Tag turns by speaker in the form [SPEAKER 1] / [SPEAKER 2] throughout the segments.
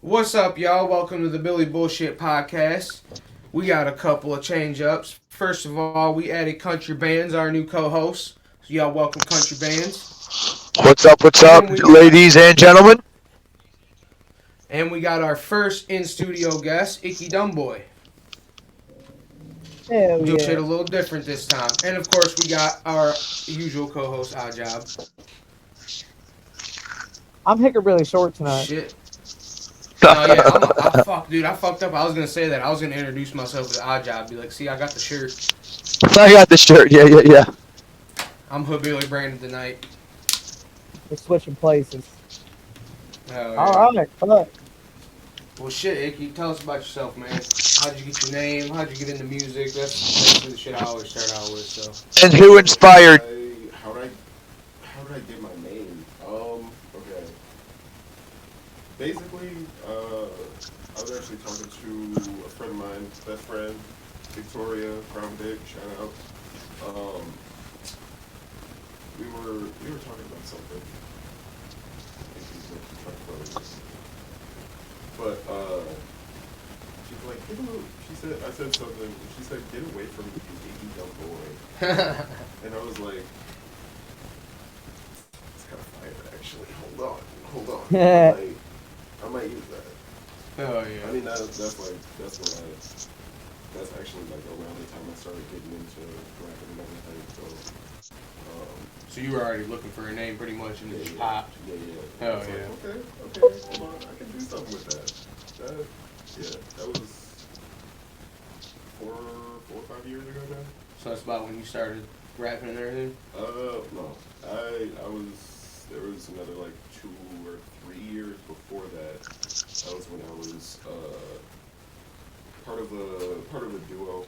[SPEAKER 1] What's up, y'all? Welcome to the Bullshxt podcast. We got a couple of change ups. First of all, we added Country Bands, our new co host. So, y'all welcome Country Bands.
[SPEAKER 2] What's up,
[SPEAKER 1] And we got
[SPEAKER 2] ladies and gentlemen?
[SPEAKER 1] and we got our first in studio guest, ICKYDUMBOi.
[SPEAKER 3] Hell
[SPEAKER 1] Doing shit
[SPEAKER 3] yeah.
[SPEAKER 1] a little different this time. And of course, we got our usual co host, Oddjob.
[SPEAKER 3] I'm hickory short tonight.
[SPEAKER 1] Shit. No, yeah, dude. I fucked up. I was gonna say that. I was gonna introduce myself as Oddjob. Be like, see, I got the shirt.
[SPEAKER 2] I got the shirt. Yeah.
[SPEAKER 1] I'm Hoodbilly Brandon tonight.
[SPEAKER 3] We're switching places.
[SPEAKER 1] Oh yeah.
[SPEAKER 3] All right. Fuck.
[SPEAKER 1] Well, shit, Icky, tell us about yourself, man. How'd you get your name? How'd you get into music? That's basically the shit I always start out with. So,
[SPEAKER 2] And who inspired?
[SPEAKER 4] How did I get my name? Okay. Basically, I was actually talking to a friend of mine, best friend, Victoria, Crown Vic, shout out. Um, we were talking about something. I think she was talking about it. But she's like, she said, I said something. She said, get away from me, you iggy dumb boy. And I was like, it's kind of fire, actually. Hold on. I might use that.
[SPEAKER 1] oh yeah.
[SPEAKER 4] I mean, that's actually like around the time I started getting into rapping and everything.
[SPEAKER 1] So you were already looking for a name, pretty much, and it just popped.
[SPEAKER 4] Yeah.
[SPEAKER 1] Hell
[SPEAKER 4] It's
[SPEAKER 1] yeah.
[SPEAKER 4] like, okay, hold on, I can do something with that. That was four or 5 years ago now.
[SPEAKER 1] So that's about when you started rapping and everything.
[SPEAKER 4] No, I was there was another like 2 or 3 years before that. That was when I was part of a duo.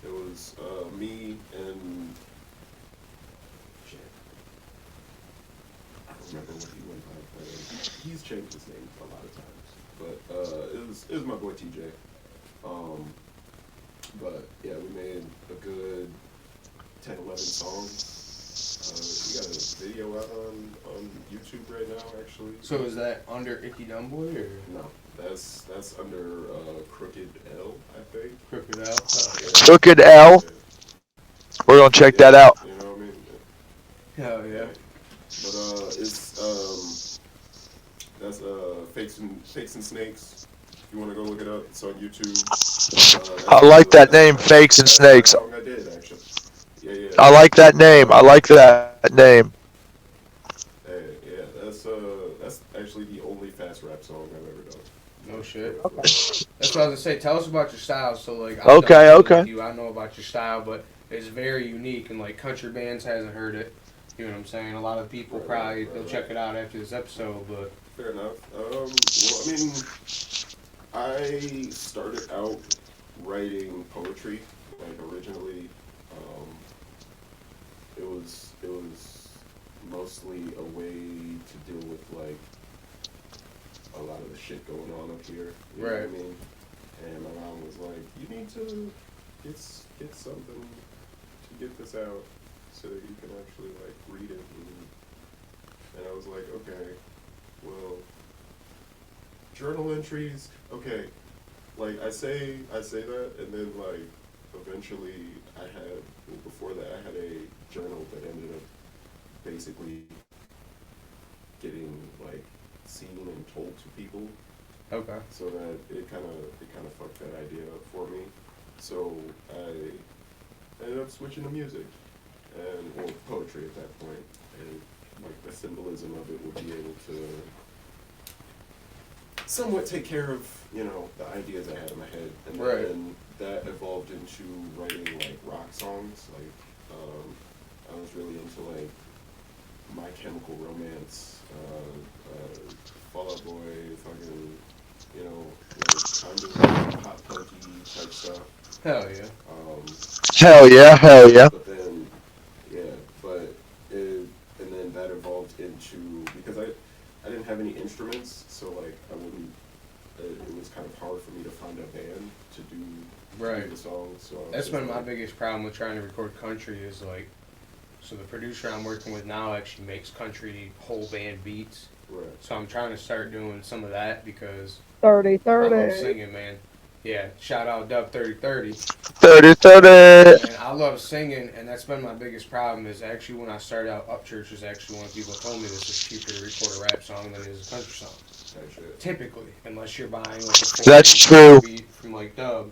[SPEAKER 4] It was me and shit. I don't remember what he went by, but he's changed his name a lot of times. But it was my boy TJ. But yeah, we made a good 10, 11 songs. We got a video out on YouTube right now, actually.
[SPEAKER 1] So is that under ICKYDUMBOi or
[SPEAKER 4] No, that's under Crooked L, I think.
[SPEAKER 1] Crooked L? Oh yeah.
[SPEAKER 2] Crooked L.
[SPEAKER 4] Yeah,
[SPEAKER 2] We're gonna check that
[SPEAKER 4] yeah,
[SPEAKER 2] out.
[SPEAKER 4] you know what I mean?
[SPEAKER 1] Hell yeah.
[SPEAKER 4] But it's that's Fakes and Snakes. If you want to go look it up, it's on YouTube.
[SPEAKER 2] I like that
[SPEAKER 4] That's
[SPEAKER 2] name, Fakes and
[SPEAKER 4] fast rap
[SPEAKER 2] Snakes.
[SPEAKER 4] song I did actually. Yeah.
[SPEAKER 2] I like that name. I like that name.
[SPEAKER 4] Yeah, that's actually the only fast rap song I've ever done.
[SPEAKER 1] No shit.
[SPEAKER 3] Okay.
[SPEAKER 1] That's what I was gonna say. Tell us about your style. So like, I've
[SPEAKER 2] Okay,
[SPEAKER 1] done
[SPEAKER 2] okay.
[SPEAKER 1] with you. I know about your style, but it's very unique, and like Country Bands hasn't heard it. You know what I'm saying? A lot of people probably they'll check it out after this episode, but
[SPEAKER 4] Fair enough. Well, I mean, I started out writing poetry. Like originally, um, it was mostly a way to deal with like a lot of the shit going on up here. You know what I
[SPEAKER 1] Right.
[SPEAKER 4] mean? And my mom was like, "You need to get something to get this out so that you can actually like read it." And I was like, "Okay, well, journal entries. Okay, like I say that, and then like eventually before that I had a journal that ended up basically getting like seen and told to people,
[SPEAKER 1] okay.
[SPEAKER 4] so that it kind of fucked that idea up for me. So I ended up switching to music or poetry at that point, and like the symbolism of it would be able to somewhat take care of the ideas I had in my head, and
[SPEAKER 1] Right.
[SPEAKER 4] then that evolved into writing like rock songs. Like I was really into like My Chemical Romance, Fall Out Boy, fucking like kind of pop punky type stuff.
[SPEAKER 1] Hell yeah.
[SPEAKER 4] Um,
[SPEAKER 2] Hell yeah.
[SPEAKER 4] but then yeah, but it and then that evolved into because I didn't have any instruments, so like I wouldn't. It was kind of hard for me to find a band to do
[SPEAKER 1] Right.
[SPEAKER 4] the songs. So I was
[SPEAKER 1] That's
[SPEAKER 4] just
[SPEAKER 1] been my
[SPEAKER 4] like,
[SPEAKER 1] biggest problem with trying to record country is like, so the producer I'm working with now actually makes country whole band beats.
[SPEAKER 4] Right.
[SPEAKER 1] So I'm trying to start doing some of that because
[SPEAKER 3] 30,
[SPEAKER 1] I
[SPEAKER 3] 30.
[SPEAKER 1] love singing, man. Yeah, shout out Dub 3030.
[SPEAKER 2] 30.
[SPEAKER 1] Man, I love singing, and that's been my biggest problem. Is actually when I started out, Upchurch is actually when people told me this is cheaper to record a rap song than it is a country song. Typically, unless you're buying like a full
[SPEAKER 2] That's true.
[SPEAKER 1] beat from like Dub,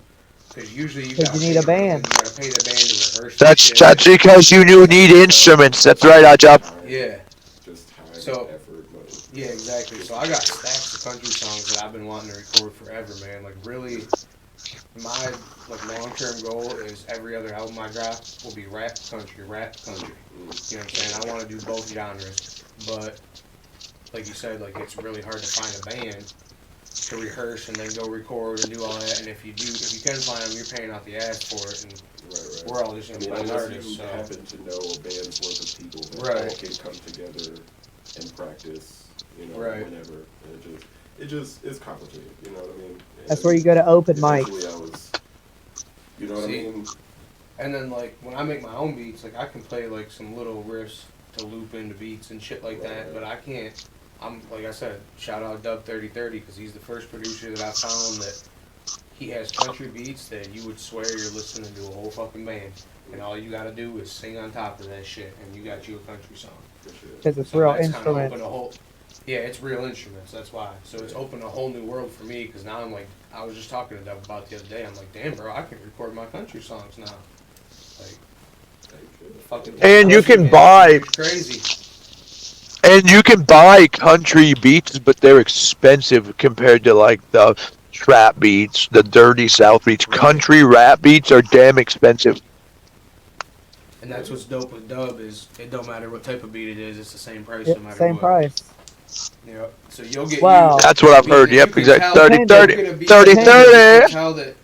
[SPEAKER 1] because usually you
[SPEAKER 3] 'Cause
[SPEAKER 1] gotta
[SPEAKER 3] you need a band.
[SPEAKER 1] You gotta pay the band to rehearse.
[SPEAKER 2] That's because you need instruments. That's right, Job.
[SPEAKER 1] Yeah.
[SPEAKER 4] Just time,
[SPEAKER 1] So-
[SPEAKER 4] effort, money.
[SPEAKER 1] Yeah, exactly. So I got stacks of country songs that I've been wanting to record forever, man. Like really, my like long-term goal is every other album I drop will be rap country. You know what I'm saying? I want to do both genres, but like you said, like it's really hard to find a band to rehearse and then go record and do all that. And if you can find them, you're paying out the ass for it. And
[SPEAKER 4] Right.
[SPEAKER 1] we're all just independent
[SPEAKER 4] Unless
[SPEAKER 1] artists,
[SPEAKER 4] you
[SPEAKER 1] so
[SPEAKER 4] happen to know a band's worth of people that
[SPEAKER 1] Right.
[SPEAKER 4] all can come together and practice,
[SPEAKER 1] Right.
[SPEAKER 4] whenever. And it's complicated, you know what I mean?
[SPEAKER 3] That's where you go to open mic.
[SPEAKER 4] Eventually I was, you know what I
[SPEAKER 1] See,
[SPEAKER 4] mean?
[SPEAKER 1] And then like when I make my own beats, like I can play like some little riffs to loop into beats and shit like that, but I can't. I'm like I said, shout out Dub 3030 because he's the first producer that I found that he has country beats that you would swear you're listening to a whole fucking band, and all you gotta do is sing on top of that shit, and you got you a country song.
[SPEAKER 3] Because it's
[SPEAKER 1] So
[SPEAKER 3] real
[SPEAKER 1] that's kinda
[SPEAKER 3] instruments.
[SPEAKER 1] opened a whole, yeah, it's real instruments. That's why. So it's opened a whole new world for me because now I'm like, I was just talking to Dub about the other day. I'm like, damn, bro, I can record my country songs now. Like, fucking.
[SPEAKER 2] And you can
[SPEAKER 1] man,
[SPEAKER 2] buy-
[SPEAKER 1] it's crazy.
[SPEAKER 2] And you can buy country beats, but they're expensive compared to like the trap beats, the dirty South beats.
[SPEAKER 1] Right.
[SPEAKER 2] Country rap beats are damn expensive.
[SPEAKER 1] And that's what's dope with Dub is it don't matter what type of beat it is, it's the same price
[SPEAKER 3] Yep,
[SPEAKER 1] no matter
[SPEAKER 3] same
[SPEAKER 1] what.
[SPEAKER 3] price.
[SPEAKER 1] Yep. So you'll get
[SPEAKER 3] Wow.
[SPEAKER 2] That's what I've heard.
[SPEAKER 1] You
[SPEAKER 2] Yep,
[SPEAKER 1] can
[SPEAKER 2] exactly.
[SPEAKER 1] tell-
[SPEAKER 2] 30, 30,
[SPEAKER 1] you'll get a beat
[SPEAKER 2] 30,
[SPEAKER 1] that- you
[SPEAKER 2] 30.
[SPEAKER 1] can tell that-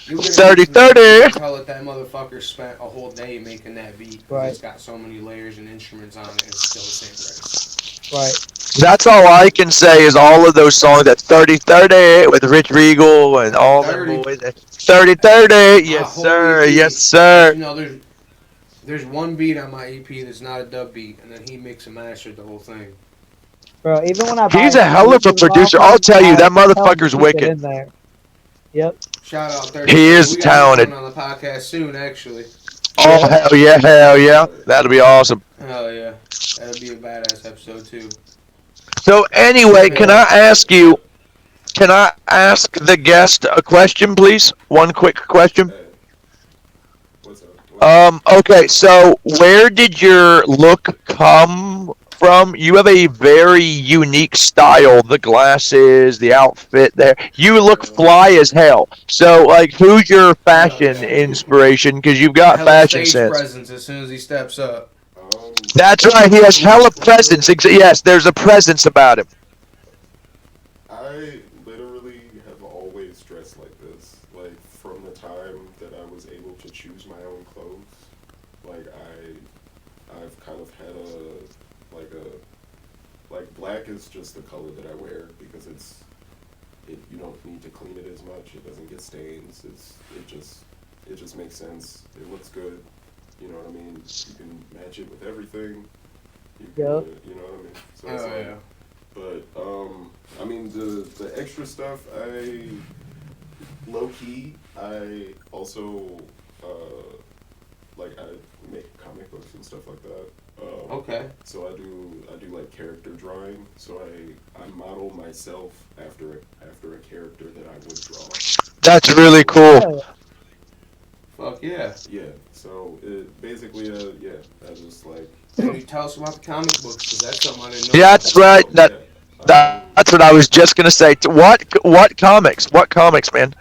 [SPEAKER 1] you'll get a
[SPEAKER 2] 30,
[SPEAKER 1] beat that
[SPEAKER 2] 30.
[SPEAKER 1] You can tell that that motherfucker spent a whole day making that beat. 'Cause
[SPEAKER 3] Right.
[SPEAKER 1] It's got so many layers and instruments on it, and it's still the same price.
[SPEAKER 3] Right.
[SPEAKER 2] That's all I can say is all of those songs that 30, 30 with Rich Regal and all them
[SPEAKER 1] 30.
[SPEAKER 2] boys. 30, 30.
[SPEAKER 1] My
[SPEAKER 2] Yes,
[SPEAKER 1] whole
[SPEAKER 2] sir.
[SPEAKER 1] EP,
[SPEAKER 2] Yes, sir.
[SPEAKER 1] You know, there's one beat on my EP that's not a dub beat, and then he mix and mastered the whole thing.
[SPEAKER 3] Bro, even when I buy
[SPEAKER 2] He's a hell of a
[SPEAKER 3] exclusive
[SPEAKER 2] producer.
[SPEAKER 3] albums,
[SPEAKER 2] I'll tell you,
[SPEAKER 3] I
[SPEAKER 2] that
[SPEAKER 3] tell him to
[SPEAKER 2] motherfucker's
[SPEAKER 3] keep it
[SPEAKER 2] wicked.
[SPEAKER 3] in there. Yep.
[SPEAKER 1] Shout out 30.
[SPEAKER 2] He is
[SPEAKER 1] We gotta get
[SPEAKER 2] talented.
[SPEAKER 1] one on the podcast soon, actually.
[SPEAKER 2] Oh, hell yeah, hell yeah. That'll be awesome.
[SPEAKER 1] Hell yeah, that'd be a badass episode too.
[SPEAKER 2] So anyway, can I ask the guest a question, please? One quick question.
[SPEAKER 4] Hey, what's up?
[SPEAKER 2] Okay, so where did your look come from? You have a very unique style, the glasses, the outfit there. You look fly as hell. So, like, who's your fashion inspiration? Because you've got
[SPEAKER 1] Hella
[SPEAKER 2] fashion
[SPEAKER 1] stage
[SPEAKER 2] sense.
[SPEAKER 1] presence as soon as he steps up.
[SPEAKER 2] That's right, he has hella presence. Yes, there's a presence about him.
[SPEAKER 4] I literally have always dressed like this. Like, from the time that I was able to choose my own clothes. Like, I've kind of had like, black is just the color that I wear because you don't need to clean it as much. It doesn't get stains. It just makes sense. It looks good. You know what I mean? You can match it with everything. You can,
[SPEAKER 3] Yep.
[SPEAKER 4] You know what I mean? So
[SPEAKER 1] Oh
[SPEAKER 4] it's like,
[SPEAKER 1] yeah.
[SPEAKER 4] but I mean the extra stuff low key I also like I make comic books and stuff like that.
[SPEAKER 1] Okay.
[SPEAKER 4] So I do like character drawing. So I model myself after a character that I would draw.
[SPEAKER 2] That's really cool.
[SPEAKER 1] Fuck yeah.
[SPEAKER 4] Yeah. So it basically I just like.
[SPEAKER 1] Can you tell us about the comic books? Because that's something I didn't know.
[SPEAKER 2] Yeah, that's right.
[SPEAKER 4] Yeah.
[SPEAKER 2] That's what I was just gonna say. What comics? What comics, man?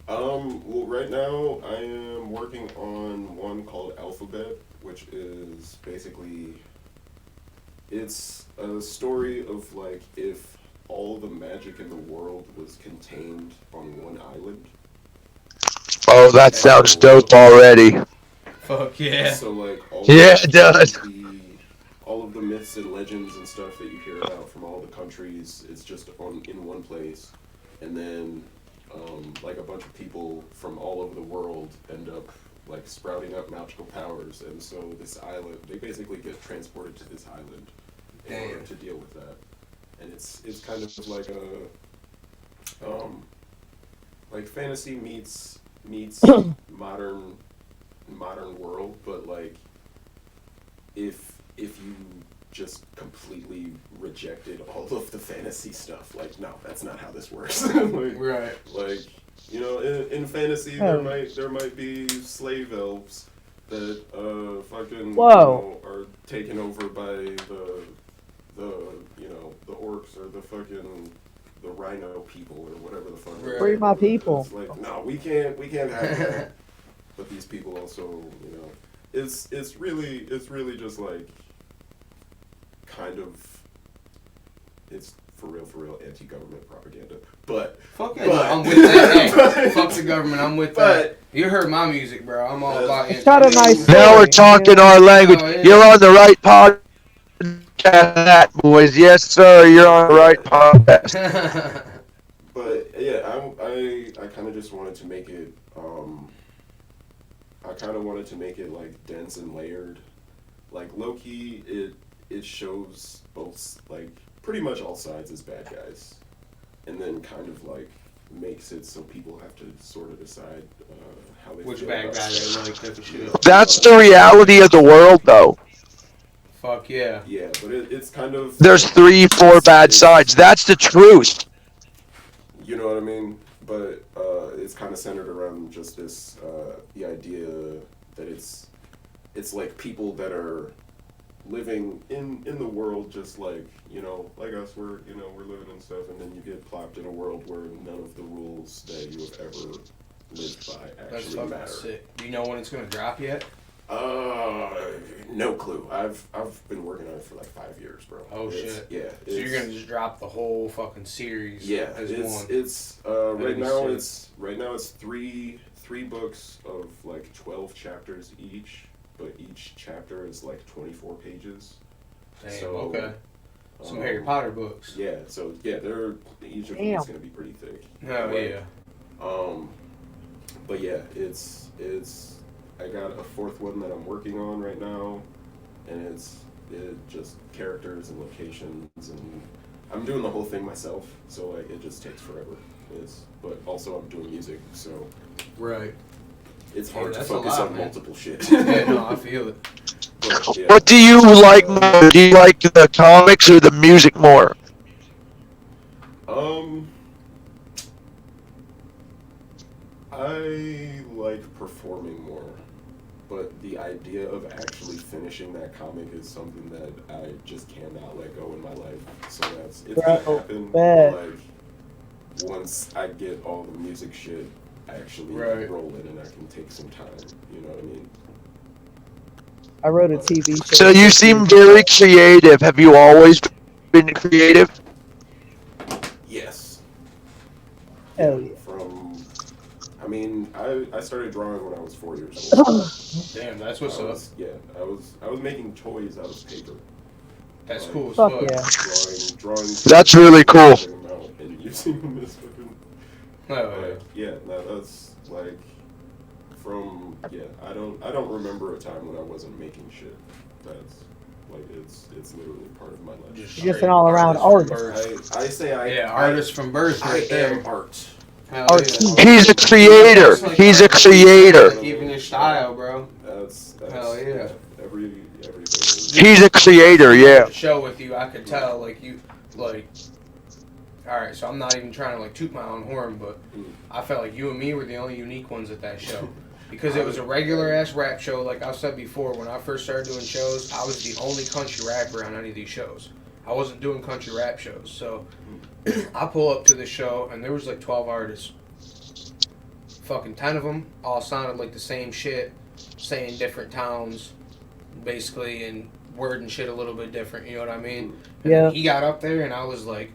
[SPEAKER 4] Well, right now I am working on one called Alphabet, which is basically it's a story of like if all the magic in the world was contained on one island.
[SPEAKER 2] Oh, that sounds dope already.
[SPEAKER 1] Fuck yeah.
[SPEAKER 4] So like
[SPEAKER 2] Yeah, it does.
[SPEAKER 4] All of the myths and legends and stuff that you hear about from all the countries, it's just in one place, and then like a bunch of people from all over the world end up like sprouting up magical powers, and so this island, they basically get transported to this island, in order
[SPEAKER 1] Damn.
[SPEAKER 4] to deal with that. And it's kind of like a like fantasy meets modern world, but like if you just completely rejected all of the fantasy stuff, like no, that's not how this works. Like,
[SPEAKER 1] Right.
[SPEAKER 4] like, you know, in fantasy there might be slave elves that fucking
[SPEAKER 3] Whoa.
[SPEAKER 4] you know, are taken over by the you know, the orcs or the fucking the rhino people or whatever the fuck.
[SPEAKER 1] Right.
[SPEAKER 3] Free my people.
[SPEAKER 4] It's like, no, we can't have that. But these people also, you know, it's really just like kind of, it's for real anti-government propaganda. But
[SPEAKER 1] Fuck it, I'm with that. Hey, fuck the government, I'm with that. You heard my music, bro. I'm all about it.
[SPEAKER 3] Got a nice
[SPEAKER 2] Now we're
[SPEAKER 3] story,
[SPEAKER 2] talking
[SPEAKER 3] you know?
[SPEAKER 2] our language.
[SPEAKER 1] Oh, yeah.
[SPEAKER 2] You're on the right podcast, boys. Yes, sir. You're on the right podcast.
[SPEAKER 4] But yeah, I kind of just wanted to make it like dense and layered. Like low-key, it shows both, like pretty much all sides as bad guys, and then kind of like makes it so people have to sort of decide how they
[SPEAKER 1] Which
[SPEAKER 4] feel
[SPEAKER 1] bad
[SPEAKER 4] about
[SPEAKER 1] guy
[SPEAKER 4] it.
[SPEAKER 1] they like, type of shit.
[SPEAKER 4] You know,
[SPEAKER 2] That's the reality of the world, though.
[SPEAKER 1] Fuck yeah.
[SPEAKER 4] Yeah, but it's kind of,
[SPEAKER 2] There's 3-4 bad sides. That's the truth.
[SPEAKER 4] you know what I mean? But it's kind of centered around just this the idea that it's like people that are living in the world just like, you know, like us, we're living and stuff, and then you get plopped in a world where none of the rules that you have ever lived by
[SPEAKER 1] That's
[SPEAKER 4] actually
[SPEAKER 1] fucking
[SPEAKER 4] matter.
[SPEAKER 1] sick. Do you know when it's gonna drop yet?
[SPEAKER 4] No clue. I've been working on it for like 5 years, bro.
[SPEAKER 1] Oh, shit.
[SPEAKER 4] Yeah.
[SPEAKER 1] So you're gonna just drop the whole fucking series?
[SPEAKER 4] Yeah,
[SPEAKER 1] as one.
[SPEAKER 4] it's
[SPEAKER 1] That'd be sick.
[SPEAKER 4] right now it's three books of like 12 chapters each, but each chapter is like 24 pages.
[SPEAKER 1] Damn,
[SPEAKER 4] So,
[SPEAKER 1] okay. Some Harry Potter books.
[SPEAKER 4] Yeah, so yeah, each of them is gonna be pretty thick.
[SPEAKER 1] Oh
[SPEAKER 4] But,
[SPEAKER 1] yeah.
[SPEAKER 4] But yeah, it's I got a fourth one that I'm working on right now, and it's just characters and locations, and I'm doing the whole thing myself, so like it just takes forever. But also I'm doing music, so
[SPEAKER 1] Right.
[SPEAKER 4] it's
[SPEAKER 1] Yeah,
[SPEAKER 4] hard to
[SPEAKER 1] that's a
[SPEAKER 4] focus
[SPEAKER 1] lot,
[SPEAKER 4] on
[SPEAKER 1] man.
[SPEAKER 4] multiple shit.
[SPEAKER 1] Yeah, no, I feel it.
[SPEAKER 4] But, yeah.
[SPEAKER 2] What do you like more? Do you like the comics or the music more?
[SPEAKER 4] I like performing more, but the idea of actually finishing that comic is something that I just cannot let go in my life. So it's gonna happen. But like once I get all the music shit actually rolling, and I can take some time. You know what I mean?
[SPEAKER 3] I wrote a TV show.
[SPEAKER 2] So you seem very creative. Have you always been creative?
[SPEAKER 4] Yes.
[SPEAKER 3] Hell yeah.
[SPEAKER 4] I mean, I started drawing when I was 4 years old.
[SPEAKER 1] Damn, that's what's up.
[SPEAKER 4] Yeah, I was making toys out of paper.
[SPEAKER 1] That's
[SPEAKER 4] Like,
[SPEAKER 1] cool as
[SPEAKER 3] Fuck
[SPEAKER 1] fuck.
[SPEAKER 3] yeah.
[SPEAKER 4] Drawing.
[SPEAKER 2] That's really cool.
[SPEAKER 4] Them out and using them as fucking.
[SPEAKER 1] Oh,
[SPEAKER 4] Yeah, no, that's like I don't remember a time when I wasn't making shit. That's like it's literally part of my life.
[SPEAKER 3] You're just an all-around
[SPEAKER 1] artist.
[SPEAKER 4] I say I
[SPEAKER 1] Yeah, artist from birth right there.
[SPEAKER 4] am art.
[SPEAKER 1] Hell
[SPEAKER 3] Art.
[SPEAKER 1] yeah.
[SPEAKER 2] He's a creator.
[SPEAKER 1] It's like
[SPEAKER 2] creator.
[SPEAKER 1] Keeping your style, bro.
[SPEAKER 4] That's
[SPEAKER 1] Hell yeah.
[SPEAKER 4] Everything.
[SPEAKER 2] He's a creator, yeah.
[SPEAKER 1] Show with you, I could tell, like you, like. All right, so I'm not even trying to like toot my own horn, but I felt like you and me were the only unique ones at that show. Because it was a regular ass rap show, like I said before, when I first started doing shows, I was the only country rapper on any of these shows. I wasn't doing country rap shows, so I pull up to the show and there was like 12 artists. Fucking 10 of them all sounded like the same shit, saying different towns, basically, and wording shit a little bit different, you know what I mean? And
[SPEAKER 3] Yeah.
[SPEAKER 1] he got up there and I was like,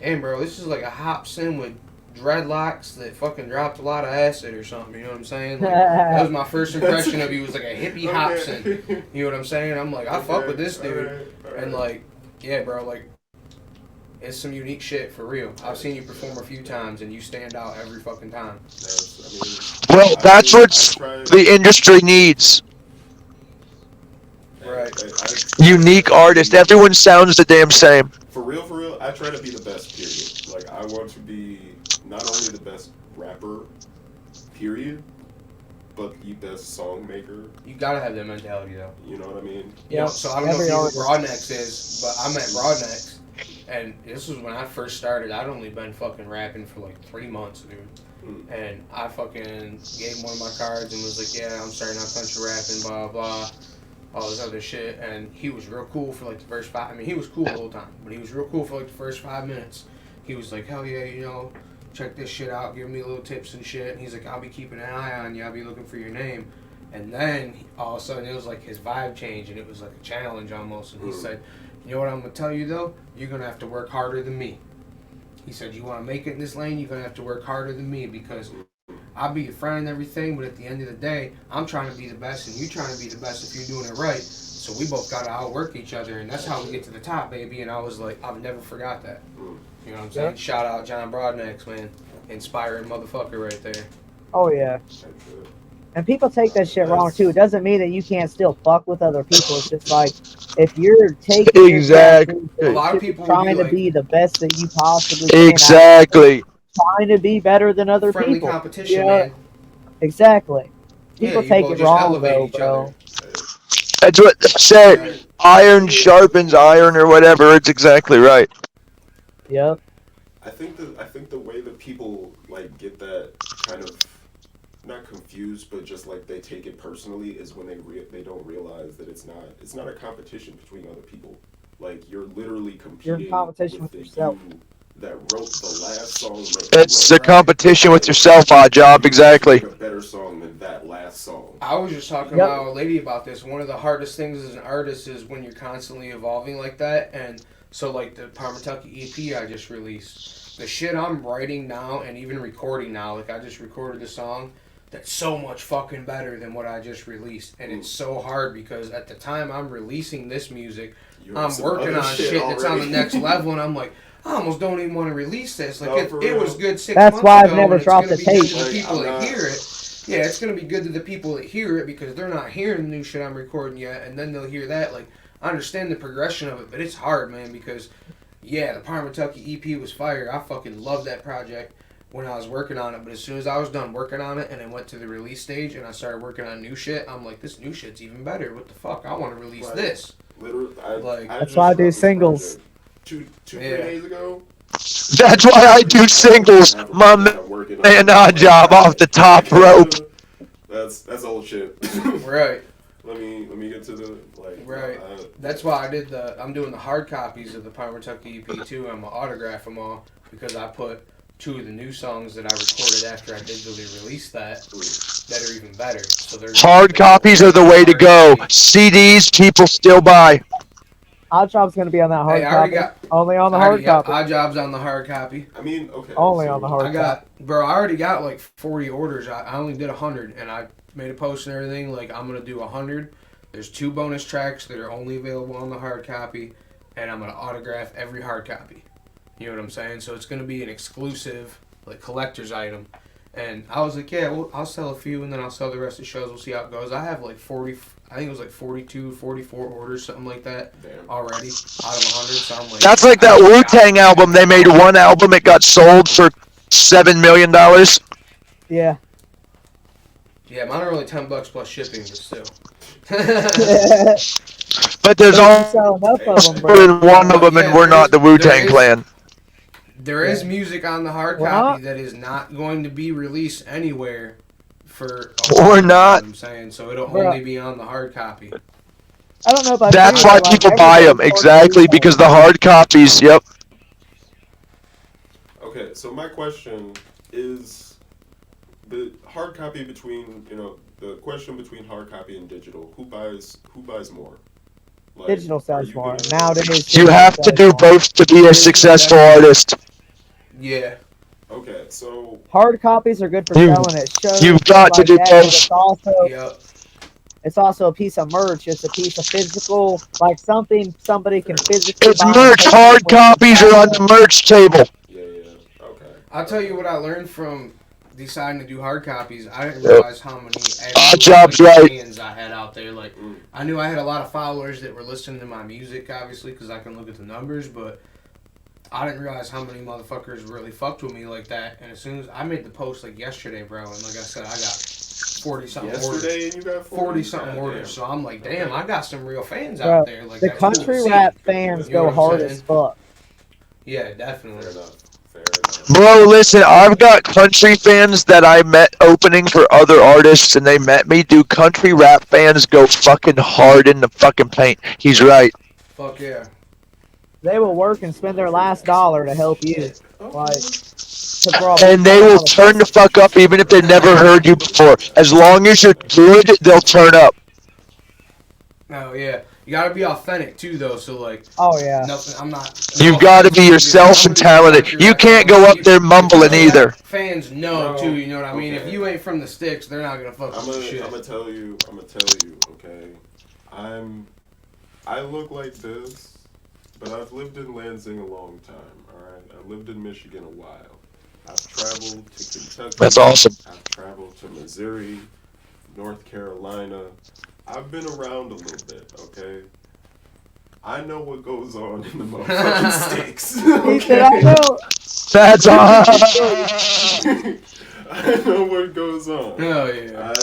[SPEAKER 1] damn bro, this is like a Hobson with dreadlocks that fucking dropped a lot of acid or something, you know what I'm saying? Like, that was my first impression of you, was like a hippie Hobson, you know what I'm saying? I'm like, I fuck with this dude, and like, yeah bro, like, it's some unique shit for real. I've seen you perform a few times and you stand out every fucking time.
[SPEAKER 2] Well, that's what the industry needs.
[SPEAKER 1] Right.
[SPEAKER 2] Unique artist. Everyone sounds the damn same.
[SPEAKER 4] For real, I try to be the best, period. Like, I want to be not only the best rapper, period, but the best song maker.
[SPEAKER 1] You gotta have that mentality though.
[SPEAKER 4] You know what I mean?
[SPEAKER 1] Yeah. So I don't know if you know what Broadnex is, but I'm at Broadnex, and this was when I first started. I'd only been fucking rapping for like 3 months, dude. And I fucking gave him one of my cards and was like, yeah, I'm starting out country rapping, blah, blah, all this other shit. And he was real cool for like the first five. I mean, he was cool the whole time, but he was real cool for like the first 5 minutes. He was like, hell yeah, you know, check this shit out, give me little tips and shit. And he's like, I'll be keeping an eye on you, I'll be looking for your name. And then all of a sudden it was like his vibe changed and it was like a challenge almost. And he said, you know what I'm going to tell you though? You're going to have to work harder than me. He said, you want to make it in this lane, you're going to have to work harder than me because I'll be your friend and everything, but at the end of the day, I'm trying to be the best and you're trying to be the best if you're doing it right. So we both got to outwork each other, and that's how we get to the top, baby. And I was like, I've never forgot that. You know what I'm saying? Yeah. Shout out John Broadnex, man. Inspiring motherfucker right there.
[SPEAKER 3] Oh, yeah. And people take that shit wrong, too. It doesn't mean that you can't still fuck with other people. It's just like, if you're taking
[SPEAKER 2] exactly.
[SPEAKER 1] A lot of people
[SPEAKER 3] trying to
[SPEAKER 1] like,
[SPEAKER 3] be the best that you possibly can.
[SPEAKER 2] Exactly.
[SPEAKER 3] Trying to be better than other
[SPEAKER 1] friendly
[SPEAKER 3] people.
[SPEAKER 1] Competition, man.
[SPEAKER 3] Exactly. People take it wrong, though, bro.
[SPEAKER 2] That's what they say. Iron sharpens iron or whatever. It's exactly right.
[SPEAKER 3] Yep.
[SPEAKER 4] I think the way that people like get that kind of not confused, but just like they take it personally is when they don't realize that it's not a competition between other people. Like you're literally competing.
[SPEAKER 3] You're in competition with yourself.
[SPEAKER 4] That wrote the last song.
[SPEAKER 2] It's a competition with yourself, odd job. Exactly.
[SPEAKER 4] A better song than that last song.
[SPEAKER 1] I was just talking about a lady about this. One of the hardest things as an artist is when you're constantly evolving like that. And so, like the Parmatucky EP I just released, the shit I'm writing now and even recording now. Like I just recorded a song that's so much fucking better than what I just released, and it's so hard because at the time I'm releasing this music, I'm working on shit that's on the next level, and I'm like, I almost don't even want to release this. Like it was good 6 months ago.
[SPEAKER 3] That's why I've never dropped the tape.
[SPEAKER 1] To the people that hear it. Yeah, it's gonna be good to the people that hear it because they're not hearing the new shit I'm recording yet, and then they'll hear that. Like I understand the progression of it, but it's hard, man, because yeah, the Parmatucky EP was fire. I fucking love that project when I was working on it, but as soon as I was done working on it and I went to the release stage and I started working on new shit, I'm like, this new shit's even better. What the fuck? I want to release this.
[SPEAKER 4] Literally,
[SPEAKER 3] that's why I do singles.
[SPEAKER 4] Two 3 days ago.
[SPEAKER 2] That's why I do singles. My man, odd job off the top rope.
[SPEAKER 4] That's old shit.
[SPEAKER 1] Right.
[SPEAKER 4] Let me get to the
[SPEAKER 1] Right. That's why I'm doing the hard copies of the Parmatucky EP too. I'm gonna autograph them all because I put 2 of the new songs that I recorded after I digitally released that are even better. So they're
[SPEAKER 2] hard copies are the way to go. CDs people still buy.
[SPEAKER 3] Odd Job's gonna be on that hard copy. Only on the hard copy.
[SPEAKER 1] Odd Job's on the hard copy.
[SPEAKER 4] I mean, okay.
[SPEAKER 3] Only on the hard copy.
[SPEAKER 1] Bro, I already got like 40 orders. I only did 100, and I made a post and everything. Like, I'm gonna do 100. There's 2 bonus tracks that are only available on the hard copy, and I'm gonna autograph every hard copy. You know what I'm saying? So it's gonna be an exclusive, like, collector's item. And I was like, yeah, well, I'll sell a few, and then I'll sell the rest of the shows. We'll see how it goes. I have like 40. I think it was like 42, 44 orders, something like that, already out of 100. So I'm like,
[SPEAKER 2] that's like that Wu-Tang album. They made one album. It got sold for $7 million.
[SPEAKER 3] Yeah.
[SPEAKER 1] Yeah, mine are only $10 plus shipping, but still.
[SPEAKER 2] But there's only one of them, and we're not the Wu-Tang Clan.
[SPEAKER 1] There is music on the hard copy that is not going to be released anywhere for
[SPEAKER 2] or not.
[SPEAKER 1] I'm saying, so it'll only be on the hard copy.
[SPEAKER 3] I don't know about
[SPEAKER 2] that's why people buy them, exactly, because the hard copies. Yep.
[SPEAKER 4] Okay, so my question is the hard copy between the question between hard copy and digital. Who buys more? Like,
[SPEAKER 3] digital sells more nowadays.
[SPEAKER 2] You have to do both to be a successful artist.
[SPEAKER 1] Yeah.
[SPEAKER 4] Okay, so
[SPEAKER 3] hard copies are good for selling at shows.
[SPEAKER 2] You've got to do
[SPEAKER 3] both. It's also a piece of merch. It's a piece of physical, like something somebody can physically.
[SPEAKER 2] It's merch. Hard copies are on the merch table.
[SPEAKER 4] Yeah. Okay.
[SPEAKER 1] I'll tell you what I learned from deciding to do hard copies, I didn't realize how many
[SPEAKER 2] job's
[SPEAKER 1] actual
[SPEAKER 2] right.
[SPEAKER 1] fans I had out there. Like, I knew I had a lot of followers that were listening to my music, obviously, because I can look at the numbers, but I didn't realize how many motherfuckers really fucked with me like that. And as soon as I made the post like yesterday, bro, and like I said, I got 40-something orders.
[SPEAKER 4] Yesterday, and you got
[SPEAKER 1] 40-something orders. So I'm like, damn, I got some real fans
[SPEAKER 3] Bro,
[SPEAKER 1] out there. Like,
[SPEAKER 3] the
[SPEAKER 1] that's cool to
[SPEAKER 3] country
[SPEAKER 1] see.
[SPEAKER 3] rap fans
[SPEAKER 1] You know
[SPEAKER 3] go
[SPEAKER 1] what I'm
[SPEAKER 3] hard
[SPEAKER 1] saying?
[SPEAKER 3] as fuck.
[SPEAKER 1] Yeah, definitely.
[SPEAKER 4] Fair enough. Fair enough.
[SPEAKER 2] Bro, listen, I've got country fans that I met opening for other artists, and they met me. Dude, country rap fans go fucking hard in the fucking paint. He's right.
[SPEAKER 1] Fuck yeah.
[SPEAKER 3] They will work and spend their last dollar to help you. Like,
[SPEAKER 2] And they will turn the fuck up even if they never heard you before. As long as you're good, they'll turn up.
[SPEAKER 1] Oh yeah, you gotta be authentic too, though. So like,
[SPEAKER 3] oh yeah,
[SPEAKER 1] nothing. I'm not.
[SPEAKER 2] You've got to be yourself and talented. You can't go up there mumbling either.
[SPEAKER 1] Fans know too. You know what I mean?
[SPEAKER 4] Okay.
[SPEAKER 1] If you ain't from the sticks, they're not gonna fuck with shit.
[SPEAKER 4] I'm gonna tell you. Okay, I look like this, but I've lived in Lansing a long time. All right, I've lived in Michigan a while. I've traveled to Kentucky.
[SPEAKER 2] That's awesome.
[SPEAKER 4] I've traveled to Missouri, North Carolina. I've been around a little bit, okay? I know what goes on in the motherfucking sticks.
[SPEAKER 3] He said, I know.
[SPEAKER 2] That's awesome.
[SPEAKER 4] I know what goes on.
[SPEAKER 1] Oh yeah.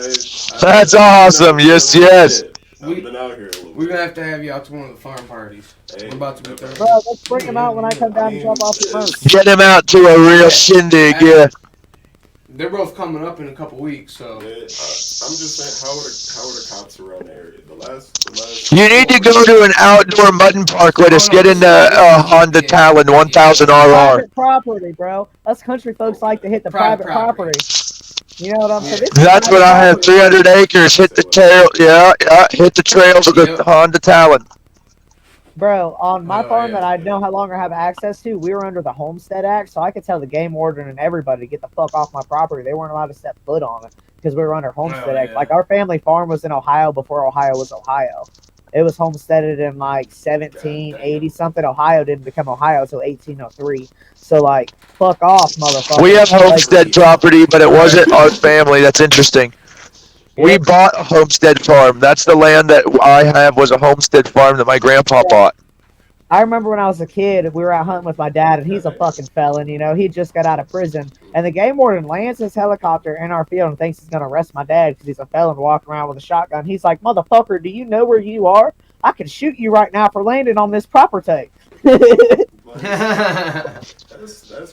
[SPEAKER 2] That's awesome. Yes, yes.
[SPEAKER 4] I've been out here a little
[SPEAKER 1] We're
[SPEAKER 4] bit.
[SPEAKER 1] gonna have to have you out to one of the farm parties.
[SPEAKER 4] Hey,
[SPEAKER 1] We're about to be 30.
[SPEAKER 3] Bro, let's bring him out when I come down and drop off the merch.
[SPEAKER 2] Get him out to a real shindig, yeah.
[SPEAKER 1] They're both coming up in a couple weeks, so.
[SPEAKER 4] I'm just saying, how are the cops around the area? The last.
[SPEAKER 2] You need to go to an outdoor mutton park with us. Get into Honda Talon 1000 RR.
[SPEAKER 3] Private property, bro. Us country folks like to hit the private property. You know what I'm saying?
[SPEAKER 2] That's what I have. 300 acres. Hit the trail. Yeah. Hit the trails of the Honda Talon.
[SPEAKER 3] Bro, on my
[SPEAKER 1] Oh,
[SPEAKER 3] farm
[SPEAKER 1] yeah.
[SPEAKER 3] that I no longer have access to, we were under the Homestead Act, so I could tell the game warden and everybody to get the fuck off my property. They weren't allowed to step foot on it because we were under Homestead Act.
[SPEAKER 1] yeah.
[SPEAKER 3] Like, our family farm was in Ohio before Ohio was Ohio. It was homesteaded in like 1780 something. Ohio didn't become Ohio until 1803. So like, fuck off, motherfucker.
[SPEAKER 2] We have homestead property, but it wasn't our family. That's interesting. We bought a homestead farm. That's the land that I have was a homestead farm that my grandpa bought.
[SPEAKER 3] I remember when I was a kid, we were out hunting with my dad, and he's a fucking felon, you know. He just got out of prison. And the game warden lands his helicopter in our field and thinks he's going to arrest my dad because he's a felon walking around with a shotgun. He's like, motherfucker, do you know where you are? I can shoot you right now for landing on this property.
[SPEAKER 4] That's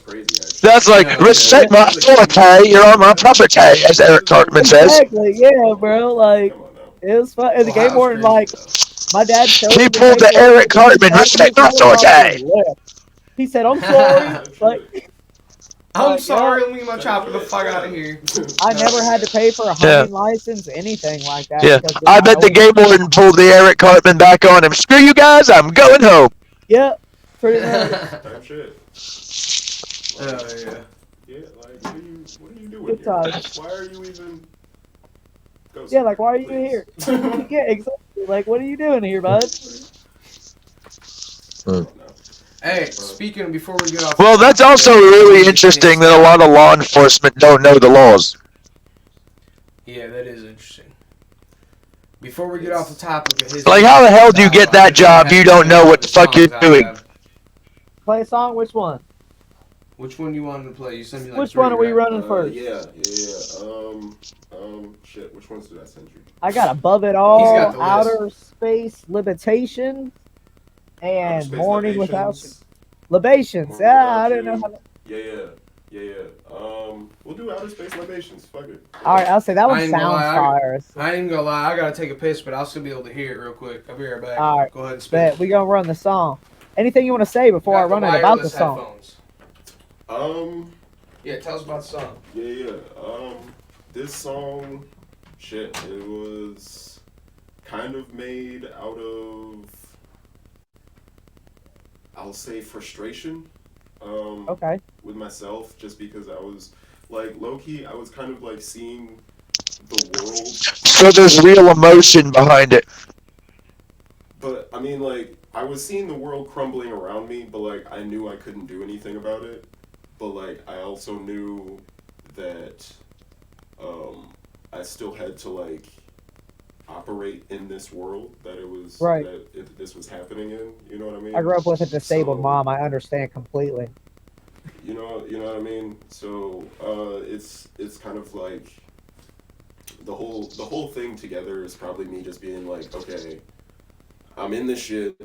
[SPEAKER 4] crazy, actually.
[SPEAKER 2] That's like, respect my authority. You're on my property, as Eric Cartman says.
[SPEAKER 3] Exactly, yeah, bro. Like,
[SPEAKER 4] Come on now.
[SPEAKER 3] it was fun. And the game
[SPEAKER 1] that's
[SPEAKER 3] warden,
[SPEAKER 1] crazy,
[SPEAKER 3] like,
[SPEAKER 1] though.
[SPEAKER 3] my dad showed
[SPEAKER 2] He
[SPEAKER 3] me
[SPEAKER 2] pulled the
[SPEAKER 3] paperwork.
[SPEAKER 2] Eric Cartman, respect my authority.
[SPEAKER 3] He said, I'm sorry. Like,
[SPEAKER 1] I'm sorry, leave my chopper the fuck out of here.
[SPEAKER 3] I never had to pay for a hunting license, anything like that.
[SPEAKER 2] Yeah,
[SPEAKER 3] because
[SPEAKER 2] I bet the game warden pulled the Eric Cartman back on him. Screw you guys, I'm going home.
[SPEAKER 3] Yep, pretty much.
[SPEAKER 4] Type shit.
[SPEAKER 1] Oh yeah.
[SPEAKER 4] Yeah, like, what are you doing
[SPEAKER 3] Good
[SPEAKER 4] here?
[SPEAKER 3] times.
[SPEAKER 4] Why are you even... Go,
[SPEAKER 3] Yeah, like, why are you
[SPEAKER 4] please.
[SPEAKER 3] here? Yeah, exactly. Like, what are you doing here, bud?
[SPEAKER 4] No.
[SPEAKER 1] Hey, speaking of, before we get off.
[SPEAKER 2] Well, that's also really interesting that a lot of law enforcement don't know the laws.
[SPEAKER 1] Yeah, that is interesting. Before we get off the topic of his.
[SPEAKER 2] Like, how the hell do you get that job? You don't know what the fuck you're doing.
[SPEAKER 3] Play a song? Which one?
[SPEAKER 1] Which one you wanted to play? You sent me like
[SPEAKER 3] Which
[SPEAKER 1] 3,
[SPEAKER 3] one are we
[SPEAKER 1] right?
[SPEAKER 3] running first?
[SPEAKER 4] Yeah. Shit, which ones did I send you?
[SPEAKER 3] I got Above It
[SPEAKER 1] He's
[SPEAKER 3] All,
[SPEAKER 1] got the list.
[SPEAKER 3] Outer Space, Limitation, and
[SPEAKER 4] Outer Space
[SPEAKER 3] Morning Without
[SPEAKER 4] Libations?
[SPEAKER 3] Libations.
[SPEAKER 4] Morning
[SPEAKER 3] Yeah,
[SPEAKER 4] Without
[SPEAKER 3] I didn't know
[SPEAKER 4] You.
[SPEAKER 3] how to...
[SPEAKER 4] Yeah. We'll do Outer Space Libations. Fuck it.
[SPEAKER 3] Alright, I'll say that
[SPEAKER 1] I
[SPEAKER 3] one
[SPEAKER 1] ain't gonna
[SPEAKER 3] sounds
[SPEAKER 1] lie,
[SPEAKER 3] fire.
[SPEAKER 1] I ain't gonna lie, I gotta take a piss, but I'll still be able to hear it real quick. I'll be right back.
[SPEAKER 3] Alright.
[SPEAKER 1] Go ahead and spin.
[SPEAKER 3] Bet we gonna run the song. Anything you want to say before I run it about the song?
[SPEAKER 1] Headphones. Yeah, tell us about the song.
[SPEAKER 4] This song, shit, it was kind of made out of, I'll say, frustration.
[SPEAKER 3] Okay.
[SPEAKER 4] With myself, just because I was, like, low-key, I was kind of, like, seeing the world.
[SPEAKER 2] So there's real emotion behind it.
[SPEAKER 4] But, I mean, like, I was seeing the world crumbling around me, but, like, I knew I couldn't do anything about it. But, like, I also knew that I still had to like operate in this world that it was
[SPEAKER 3] Right.
[SPEAKER 4] this was happening in. You know what I mean?
[SPEAKER 3] I grew up with a disabled
[SPEAKER 4] So,
[SPEAKER 3] mom. I understand completely.
[SPEAKER 4] You know what I mean. So it's kind of like the whole thing together is probably me just being like, okay, I'm in this shit.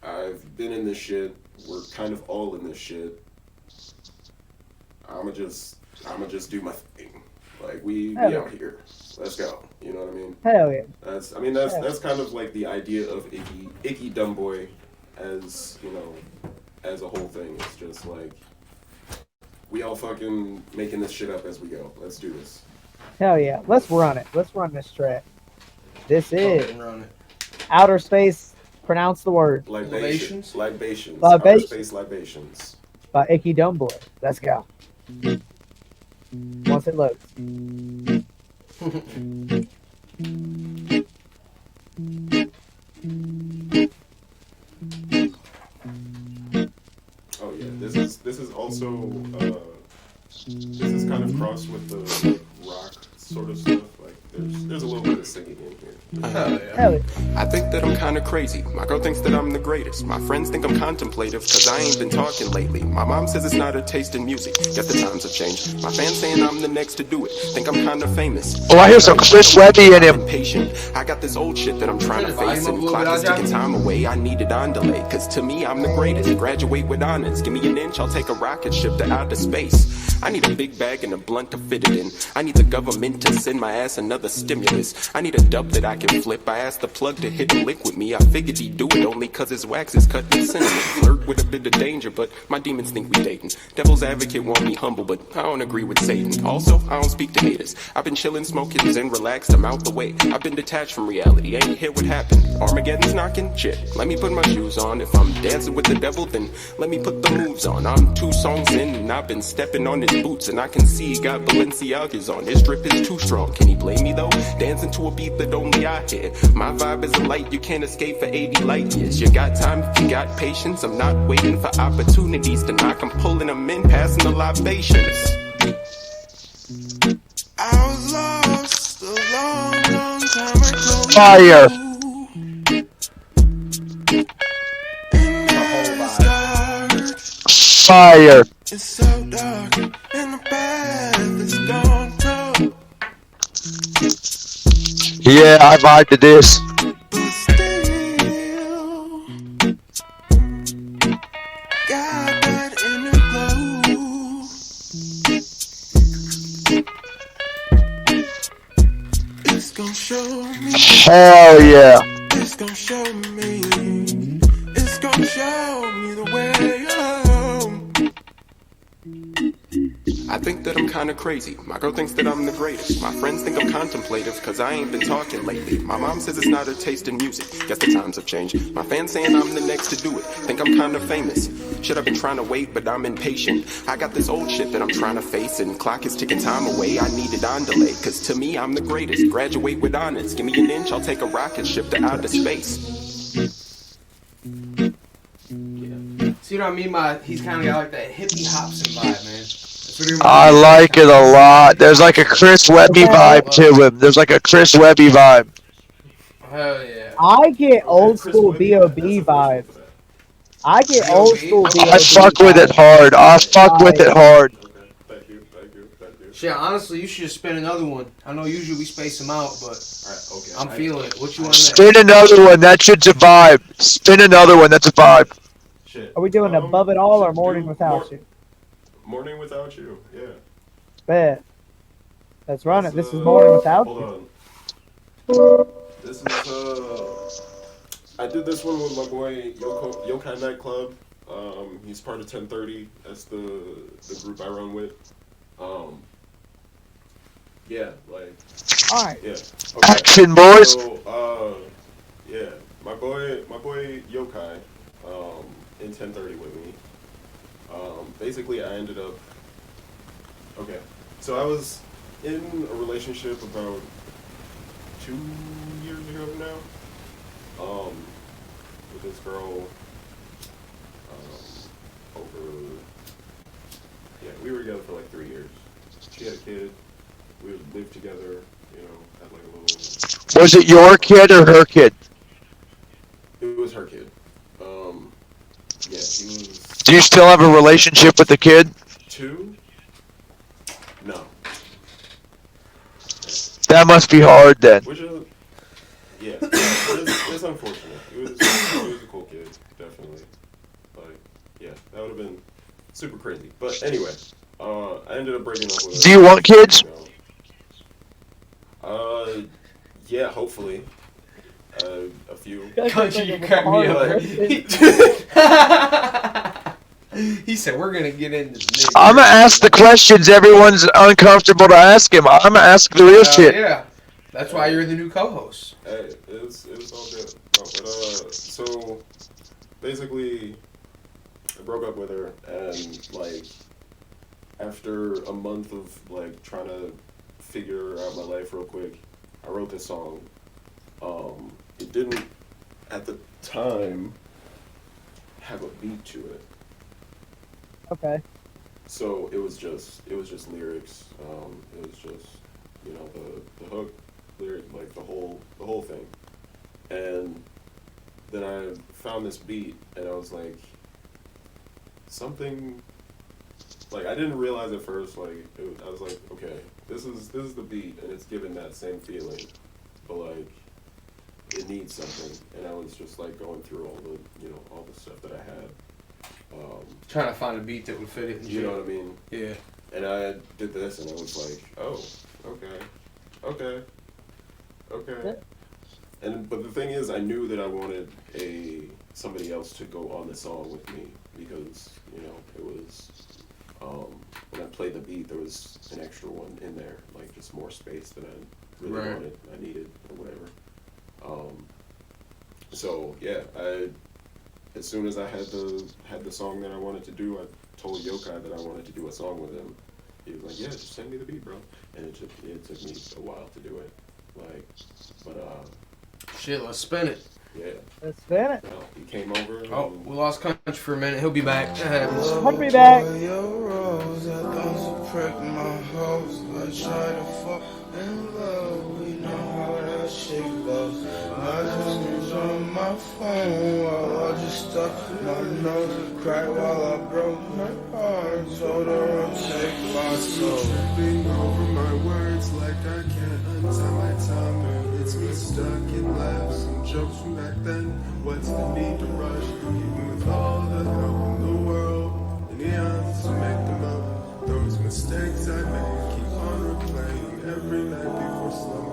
[SPEAKER 4] I've been in this shit. We're kind of all in this shit. I'ma just do my thing. Like we out here. Let's go. You know what I mean?
[SPEAKER 3] Hell yeah.
[SPEAKER 4] That's kind of like the idea of ICKYDUMBOi as, you know, as a whole thing. It's just like we all fucking making this shit up as we go. Let's do this.
[SPEAKER 3] Hell yeah. Let's run it. Let's run this track. This is
[SPEAKER 1] Fucking run it.
[SPEAKER 3] Outer Space. Pronounce the word.
[SPEAKER 4] Libations.
[SPEAKER 3] Libations.
[SPEAKER 4] Outer space libations.
[SPEAKER 3] By ICKYDUMBOi. Let's go. Once it loads.
[SPEAKER 4] Oh yeah, this is also this is kind of crossed with the like, rock sort of stuff. Like there's a little bit of singing in here.
[SPEAKER 3] Hell yeah.
[SPEAKER 5] I think that I'm kinda crazy. My girl thinks that I'm the greatest. My friends think I'm contemplative, cause I ain't been talking lately. My mom says it's not her taste in music. Guess the times have changed. My fans saying I'm the next to do it. Think I'm kinda famous.
[SPEAKER 2] Oh, I hear some Chris Webby in him.
[SPEAKER 5] Impatient. I got this old shit that I'm trying to face, and clock is ticking time away. I need it on delay, cause to me I'm the greatest. Graduate with honors. Give me an inch, I'll take a rocket ship to outer space. I need a big bag and a blunt to fit it in. I need the government to send my ass another stimulus. I need a dub that I can flip. I asked the plug to hit a lick with me. I figured he'd do it only cause his wax is cut with cinnamon. Flirt with a bit of danger, but my demons think we dating. Devil's advocate want me humble, but I don't agree with Satan. Also, I don't speak to haters. I've been chillin', smoking, and relaxed. I'm out the way. I've been detached from reality. Ain't hear what happened. Armageddon's knocking. Shit, let me put my shoes on. If I'm dancing with the devil, then let me put the moves on. I'm 2 songs in and I've been stepping on his boots, and I can see he got Balenciagas on. His drip is too strong. Can he blame me though? Dancing to a beat that only I hear. My vibe is a light you can't escape for 80 light years. You got time if you got patience. I'm not waiting for opportunities to knock. I'm pulling them in, passing the libations. I was lost a long time ago.
[SPEAKER 2] Fire. Fire.
[SPEAKER 5] It's so dark and the path is gone too.
[SPEAKER 2] Yeah, I vibe to this.
[SPEAKER 5] But still, got that inner glow. It's gonna show me.
[SPEAKER 2] Hell yeah.
[SPEAKER 5] It's gonna show me. It's gonna show me the way home. I think that I'm kinda crazy. My girl thinks that I'm the greatest. My friends think I'm contemplative, cause I ain't been talking lately. My mom says it's not her taste in music. Guess the times have changed. My fans saying I'm the next to do it. Think I'm kinda famous. Shit, I've been trying to wait, but I'm impatient. I got this old shit that I'm trying to face, and clock is ticking time away. I need it on delay, cause to me I'm the greatest. Graduate with honors. Give me an inch, I'll take a rocket ship to outer space.
[SPEAKER 1] See what I mean? He's kind of got like that hippie Hopsin vibe, man.
[SPEAKER 2] I like it a lot. There's like a Chris Webby vibe to him. There's like a Chris Webby vibe.
[SPEAKER 1] Hell yeah.
[SPEAKER 3] I get old school B.O.B. vibes. I get old school B.O.B.
[SPEAKER 2] I fuck with it hard. I fuck with it hard.
[SPEAKER 4] Thank you.
[SPEAKER 1] Shit, honestly, you should just spin another one. I know usually we space them out, but
[SPEAKER 4] Okay.
[SPEAKER 1] I'm feeling it. What you want next?
[SPEAKER 2] Spin another one. That shit's a vibe. Spin another one. That's a vibe.
[SPEAKER 4] Shit.
[SPEAKER 3] Are we doing Above It All or Morning Without You?
[SPEAKER 4] Morning Without You, yeah.
[SPEAKER 3] Bet. Let's run it. This is Morning Without You.
[SPEAKER 4] Hold on. This is, I did this one with my boy Yokai Nightclub. He's part of 1030. That's the group I run with. Yeah, like.
[SPEAKER 3] Alright.
[SPEAKER 4] Yeah.
[SPEAKER 2] Action, boys.
[SPEAKER 4] So, yeah, my boy Yokai, in 1030 with me. Basically, I ended up. Okay, so I was in a relationship about 2 years ago now. With this girl. We were together for like 3 years. She had a kid. We lived together. You know, had like a little.
[SPEAKER 2] Was it your kid or her kid?
[SPEAKER 4] It was her kid. Yeah, he was.
[SPEAKER 2] Do you still have a relationship with the kid?
[SPEAKER 4] 2? No.
[SPEAKER 2] That must be hard then.
[SPEAKER 4] Which is, yeah, it's unfortunate. It was a cool kid, definitely. Like, yeah, that would have been super crazy. But anyway, I ended up breaking up with her.
[SPEAKER 2] Do you want kids?
[SPEAKER 4] Yeah, hopefully. A few.
[SPEAKER 1] Country, you cracked me up. He said, we're going to get into this.
[SPEAKER 2] I'm gonna ask the questions everyone's uncomfortable to ask him. I'm gonna ask the real shit.
[SPEAKER 1] Yeah, that's why you're the new co-host.
[SPEAKER 4] Hey, it was all good. But, so, basically, I broke up with her, and, like, after a month of, like, trying to figure out my life real quick, I wrote this song. It didn't, at the time, have a beat to it.
[SPEAKER 3] Okay.
[SPEAKER 4] So it was just lyrics. It was just, you know, the hook, lyric, like the whole thing. And then I found this beat, and I was like, something. Like, I didn't realize at first. Like, I was like, okay, this is the beat, and it's giving that same feeling, but like, it needs something. And I was just like going through all the stuff that I had.
[SPEAKER 1] Trying to find a beat that would fit it.
[SPEAKER 4] You know what I mean?
[SPEAKER 1] Yeah.
[SPEAKER 4] And I did this, and I was like, oh, okay. But the thing is, I knew that I wanted somebody else to go on the song with me, because, you know, it was, when I played the beat, there was an extra one in there, like just more space than I really wanted, I needed, or whatever. So yeah, as soon as I had the song that I wanted to do, I told Yokai that I wanted to do a song with him. He was like, yeah, just send me the beat, bro. And it took me a while to do it. Like, but
[SPEAKER 1] shit, let's spin it.
[SPEAKER 4] Yeah.
[SPEAKER 3] Let's spin it.
[SPEAKER 4] Well, he came over.
[SPEAKER 1] Oh, we lost Country for a minute. He'll be back.
[SPEAKER 3] I'll be back.
[SPEAKER 6] I just was on my phone while I just stuck my nose, cried while I broke my heart, told her I'll take my soul. Tripping over my words like I can't untie my tongue. It's me stuck in laughs and jokes from back then. What's the need to rush? Even with all the help in the world, and the odds to make them up. Those mistakes I made keep on replaying every night before slumber.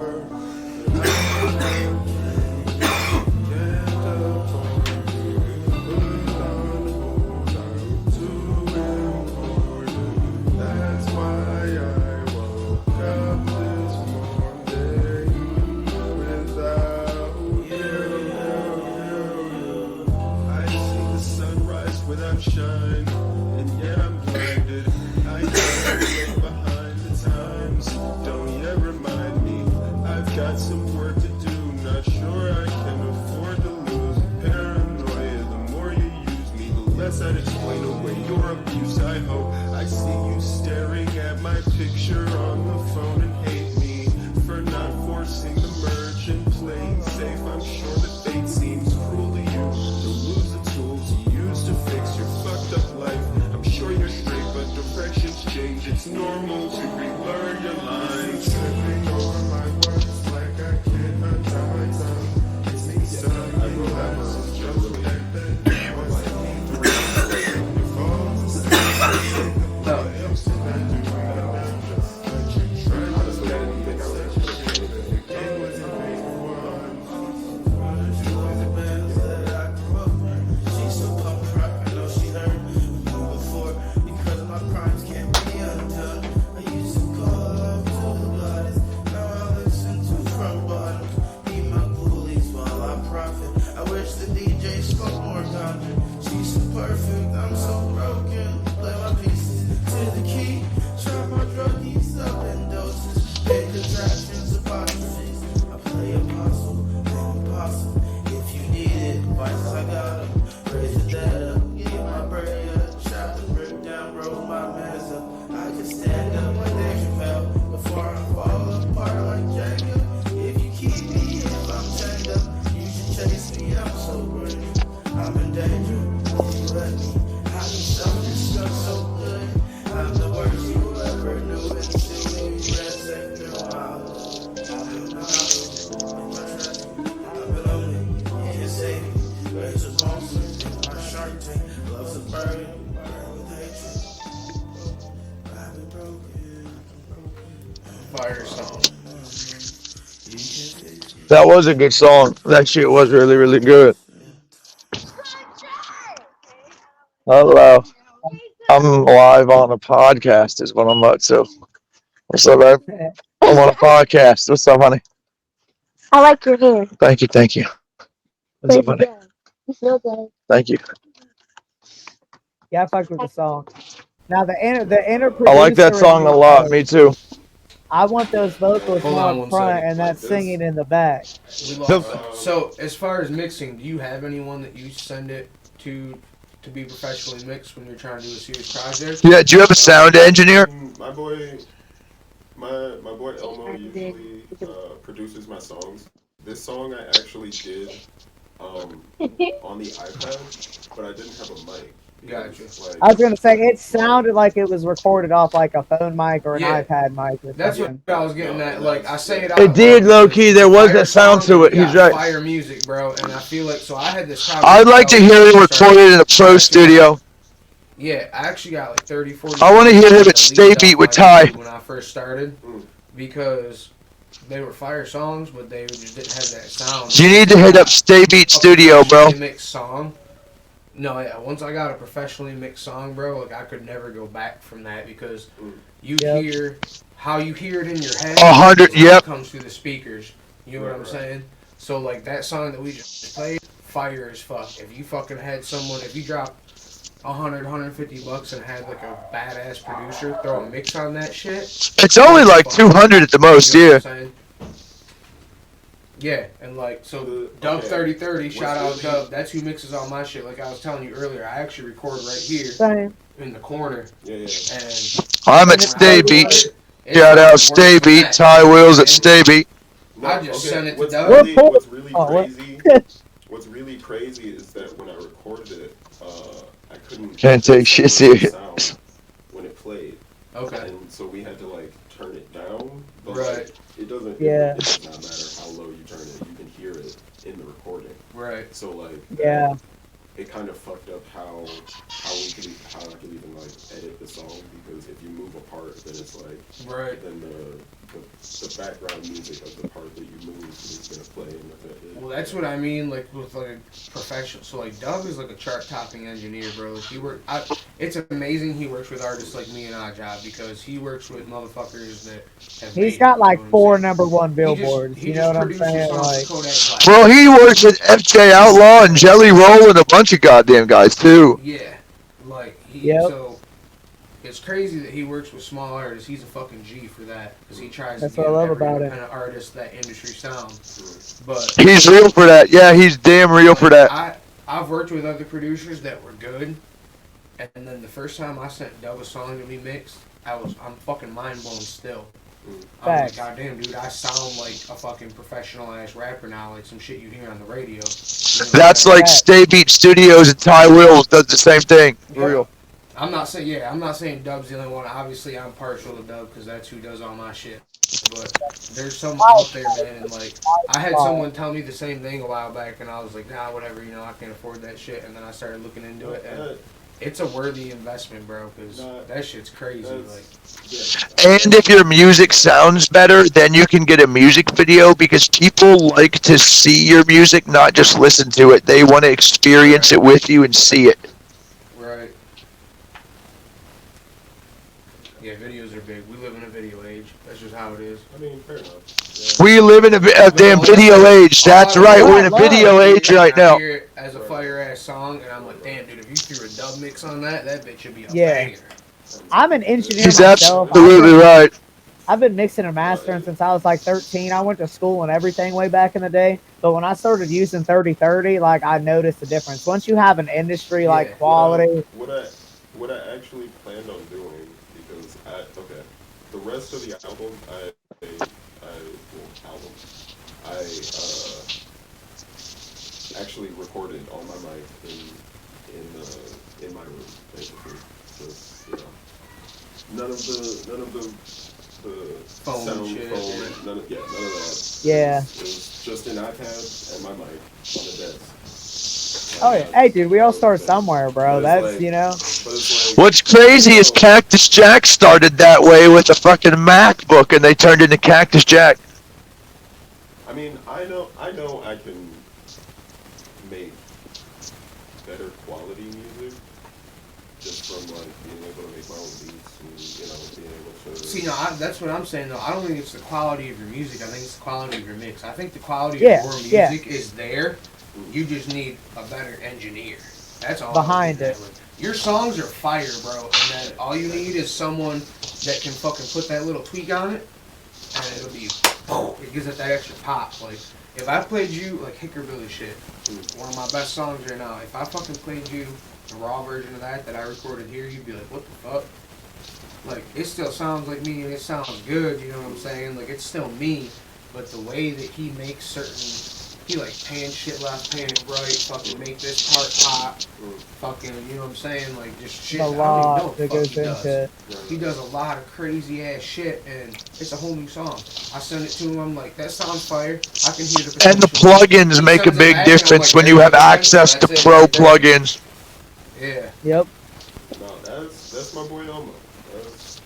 [SPEAKER 6] Shine, and yet I'm blinded. I can't look behind the times. Don't yet remind me I've got some work to do. Not sure I can afford to lose. Paranoia, the more you use me, the less I'd explain away your abuse. I hope I see you staring at my picture on the phone and hate me for not forcing the merge and playing safe. I'm sure that fate seems cruel to you, to lose the tools you use to fix your fucked up life. I'm sure you're straight, but directions change. It's normal to relearn your lines. Tripping over my words like I can't untie my tongue. It's me stuck in laughs, just back then. What's the need to realize it falls asleep? What else did I do? I'm just such a treasure. Honestly, I didn't think I was such a it wasn't made for one. Perfect, I'm so broken. Play my pieces to the key. Trap my druggies up in doses. Big contractions, apostrophes. I play apostle, if you need it. Vices, I got them. Raise the dead up, get my bread up. Chop the brick down, roll my mess up. I can stand up when they
[SPEAKER 1] Fire song.
[SPEAKER 2] That was a good song. That shit was really, really good. Hello. I'm live on a podcast, is what I'm about. So, what's up, babe? I'm on a podcast. What's up, honey?
[SPEAKER 7] I like your hair.
[SPEAKER 2] Thank you, thank you. What's up,
[SPEAKER 7] Thank
[SPEAKER 2] honey?
[SPEAKER 7] you. You feel good.
[SPEAKER 2] Thank you.
[SPEAKER 3] Yeah, I fucked with the song. Now the inner
[SPEAKER 2] I like that
[SPEAKER 3] producer
[SPEAKER 2] song a
[SPEAKER 3] is
[SPEAKER 2] lot. Me too.
[SPEAKER 3] I want those vocals
[SPEAKER 1] Hold
[SPEAKER 3] more
[SPEAKER 1] on
[SPEAKER 3] up
[SPEAKER 1] one
[SPEAKER 3] front
[SPEAKER 1] second.
[SPEAKER 3] and that
[SPEAKER 4] Like this?
[SPEAKER 3] singing in the back.
[SPEAKER 1] We lost. So as far as mixing, do you have anyone that you send it to be professionally mixed when you're trying to do a serious project?
[SPEAKER 2] Yeah, do you have a sound engineer?
[SPEAKER 4] My boy Elmo usually produces my songs. This song I actually did on the iPad, but I didn't have a mic.
[SPEAKER 1] Gotcha.
[SPEAKER 4] Like,
[SPEAKER 3] I was gonna say it sounded like it was recorded off like a phone mic or an
[SPEAKER 1] Yeah.
[SPEAKER 3] iPad mic or
[SPEAKER 1] That's what
[SPEAKER 3] something.
[SPEAKER 1] I was getting at. Like I say it out
[SPEAKER 2] It did,
[SPEAKER 1] loud
[SPEAKER 2] low
[SPEAKER 1] because
[SPEAKER 2] key. There was
[SPEAKER 1] fire
[SPEAKER 2] that sound
[SPEAKER 1] song,
[SPEAKER 2] to it.
[SPEAKER 1] you
[SPEAKER 2] He's
[SPEAKER 1] got
[SPEAKER 2] right.
[SPEAKER 1] Fire music, bro, and I feel like so. I had this.
[SPEAKER 2] I'd like to hear him recorded in a pro studio.
[SPEAKER 1] Yeah, I actually got like 30, 40.
[SPEAKER 2] I want to hear him
[SPEAKER 1] songs
[SPEAKER 2] at
[SPEAKER 1] to
[SPEAKER 2] Stay
[SPEAKER 1] lead
[SPEAKER 2] Beat
[SPEAKER 1] off
[SPEAKER 2] with
[SPEAKER 1] my
[SPEAKER 2] Ty.
[SPEAKER 1] YouTube when I first started, because they were fire songs, but they just didn't have that sound.
[SPEAKER 2] You need to hit up Stay Beat Studio, bro.
[SPEAKER 1] Mixed song. No, yeah. Once I got a professionally mixed song, bro, like I could never go back from that because you
[SPEAKER 3] Yep.
[SPEAKER 1] hear how you hear it in your head.
[SPEAKER 2] 100,
[SPEAKER 1] is how
[SPEAKER 2] yep.
[SPEAKER 1] It comes through the speakers. You know what I'm saying? So like that song that we just played, fire as fuck. If you fucking had someone, if you dropped $100, $150 and had like a badass producer throw a mix on that shit.
[SPEAKER 2] It's only like 200 at the most,
[SPEAKER 1] You know
[SPEAKER 2] yeah.
[SPEAKER 1] what I'm saying? Yeah, and like so, Dub 3030, shout out Dub. That's who mixes all my shit. Like I was telling you earlier, I actually record right here
[SPEAKER 3] Same.
[SPEAKER 1] in the corner,
[SPEAKER 4] yeah.
[SPEAKER 1] and
[SPEAKER 2] I'm at Stay Beat. Shout out Stay Beat. Ty Wills at Stay Beat.
[SPEAKER 1] I just sent it to
[SPEAKER 4] What's
[SPEAKER 1] Doug.
[SPEAKER 4] What's really crazy is that when I recorded it, I couldn't.
[SPEAKER 2] Can't take shit serious.
[SPEAKER 4] Sound when it played.
[SPEAKER 1] Okay.
[SPEAKER 4] And so we had to like turn it down. But
[SPEAKER 1] Right.
[SPEAKER 4] like, it doesn't.
[SPEAKER 3] Yeah.
[SPEAKER 4] It does not matter how low you turn it. You can hear it in the recording.
[SPEAKER 1] Right.
[SPEAKER 4] So like.
[SPEAKER 3] Yeah.
[SPEAKER 4] It kind of fucked up how I could even like edit the song, because if you move a part, then it's like
[SPEAKER 1] Right.
[SPEAKER 4] then the background music of the part that you moved is gonna play in the
[SPEAKER 1] Well, that's what I mean, like with like a professional. So like Doug is like a chart-topping engineer, bro. Like, it's amazing he works with artists like me and Ajab, because he works with motherfuckers that have.
[SPEAKER 3] He's got like 4 #1 billboards.
[SPEAKER 1] He
[SPEAKER 3] You know what I'm
[SPEAKER 1] produces
[SPEAKER 3] saying?
[SPEAKER 1] songs
[SPEAKER 3] Like,
[SPEAKER 1] for Kodak Black.
[SPEAKER 2] Bro, he works with FJ Outlaw and Jelly Roll and a bunch of goddamn guys, too.
[SPEAKER 1] Yeah, like he.
[SPEAKER 3] Yep.
[SPEAKER 1] So it's crazy that he works with small artists. He's a fucking G for that, because he tries
[SPEAKER 3] That's
[SPEAKER 1] to
[SPEAKER 3] what
[SPEAKER 1] give
[SPEAKER 3] I love
[SPEAKER 1] every
[SPEAKER 3] about it.
[SPEAKER 1] kind of artist that industry sound. But
[SPEAKER 2] He's real for that. Yeah, he's damn real for that.
[SPEAKER 1] I've worked with other producers that were good, and then the first time I sent Doug a song to be mixed, I'm fucking mind blown still. I'm like,
[SPEAKER 3] Facts.
[SPEAKER 1] goddamn, dude, I sound like a fucking professional ass rapper now, like some shit you hear on the radio.
[SPEAKER 2] That's like Stay Beat Studios and Ty Wills does the same thing.
[SPEAKER 1] Yeah.
[SPEAKER 2] Real.
[SPEAKER 1] I'm not saying Dub's the only one. Obviously, I'm partial to Dub because that's who does all my shit. But there's some out there, man. And like, I had someone tell me the same thing a while back, and I was like, nah, whatever. You know, I can't afford that shit. And then I started looking into it, and it's a worthy investment, bro. Because that shit's crazy. Like,
[SPEAKER 2] And if your music sounds better, then you can get a music video, because people like to see your music, not just listen to it. They want to experience it with you and see it.
[SPEAKER 1] right. Yeah, videos are big. We live in a video age. That's just how it is.
[SPEAKER 4] I mean, fair enough.
[SPEAKER 2] We live in a damn video age. That's right. We're in a video age right now.
[SPEAKER 1] I hear it as a fire ass song, and I'm like, damn, dude, if you threw a dub mix on that bitch should be a
[SPEAKER 3] Yeah.
[SPEAKER 1] banger.
[SPEAKER 3] I'm an engineer
[SPEAKER 2] He's
[SPEAKER 3] myself.
[SPEAKER 2] absolutely right.
[SPEAKER 3] I've been mixing and mastering since I was like 13. I went to school and everything way back in the day. But when I started using 3030, like I noticed the difference. Once you have an industry like
[SPEAKER 1] Yeah.
[SPEAKER 3] quality,
[SPEAKER 4] What I actually planned on doing, because the rest of the album I actually recorded on my mic in room, basically. Just, none of the
[SPEAKER 1] Phone
[SPEAKER 4] sound,
[SPEAKER 1] shit, yeah.
[SPEAKER 4] none of that.
[SPEAKER 3] Yeah.
[SPEAKER 4] It was just an iPad and my mic on the desk.
[SPEAKER 3] Oh yeah. Hey, dude, we all start somewhere, bro.
[SPEAKER 4] But
[SPEAKER 3] That's
[SPEAKER 4] it's
[SPEAKER 3] you know.
[SPEAKER 4] But it's like,
[SPEAKER 2] What's crazy is Cactus Jack started that way with a fucking MacBook, and they turned into Cactus Jack.
[SPEAKER 4] I mean, I know I can make better quality music just from like being able to make my own beats and being able to.
[SPEAKER 1] See, no, that's what I'm saying though. I don't think it's the quality of your music. I think it's the quality of your mix. I think the quality
[SPEAKER 3] Yeah,
[SPEAKER 1] of your
[SPEAKER 3] yeah.
[SPEAKER 1] music is there. You just need a better engineer. That's all.
[SPEAKER 3] Behind it.
[SPEAKER 1] Your songs are fire, bro. And that all you need is someone that can fucking put that little tweak on it, and it'll be. It gives it that extra pop. Like if I played you like Hickorbilly shit, one of my best songs right now. If I fucking played you the raw version of that I recorded here, you'd be like, what the fuck? Like, it still sounds like me and it sounds good, you know what I'm saying? Like, it's still me, but the way that he makes certain, he like pan shit left, pan it right, fucking make this part pop, fucking, you know what I'm saying? Like, just shit.
[SPEAKER 3] A
[SPEAKER 1] I don't
[SPEAKER 3] lot
[SPEAKER 1] even know
[SPEAKER 3] that
[SPEAKER 1] what the fuck
[SPEAKER 3] goes
[SPEAKER 1] he does.
[SPEAKER 3] into it.
[SPEAKER 1] He does a lot of crazy ass shit, and it's a whole new song. I send it to him, I'm like, that sounds fire. I can hear the
[SPEAKER 2] And the
[SPEAKER 1] potential.
[SPEAKER 2] plugins
[SPEAKER 1] He
[SPEAKER 2] make a
[SPEAKER 1] sends it
[SPEAKER 2] big
[SPEAKER 1] back, and I'm
[SPEAKER 2] difference
[SPEAKER 1] like,
[SPEAKER 2] when you
[SPEAKER 1] there
[SPEAKER 2] have
[SPEAKER 1] it is,
[SPEAKER 2] access to
[SPEAKER 1] that's it
[SPEAKER 2] pro
[SPEAKER 1] right there.
[SPEAKER 2] plugins.
[SPEAKER 1] Yeah.
[SPEAKER 3] Yep.
[SPEAKER 4] No, that's my boy Elmo. That's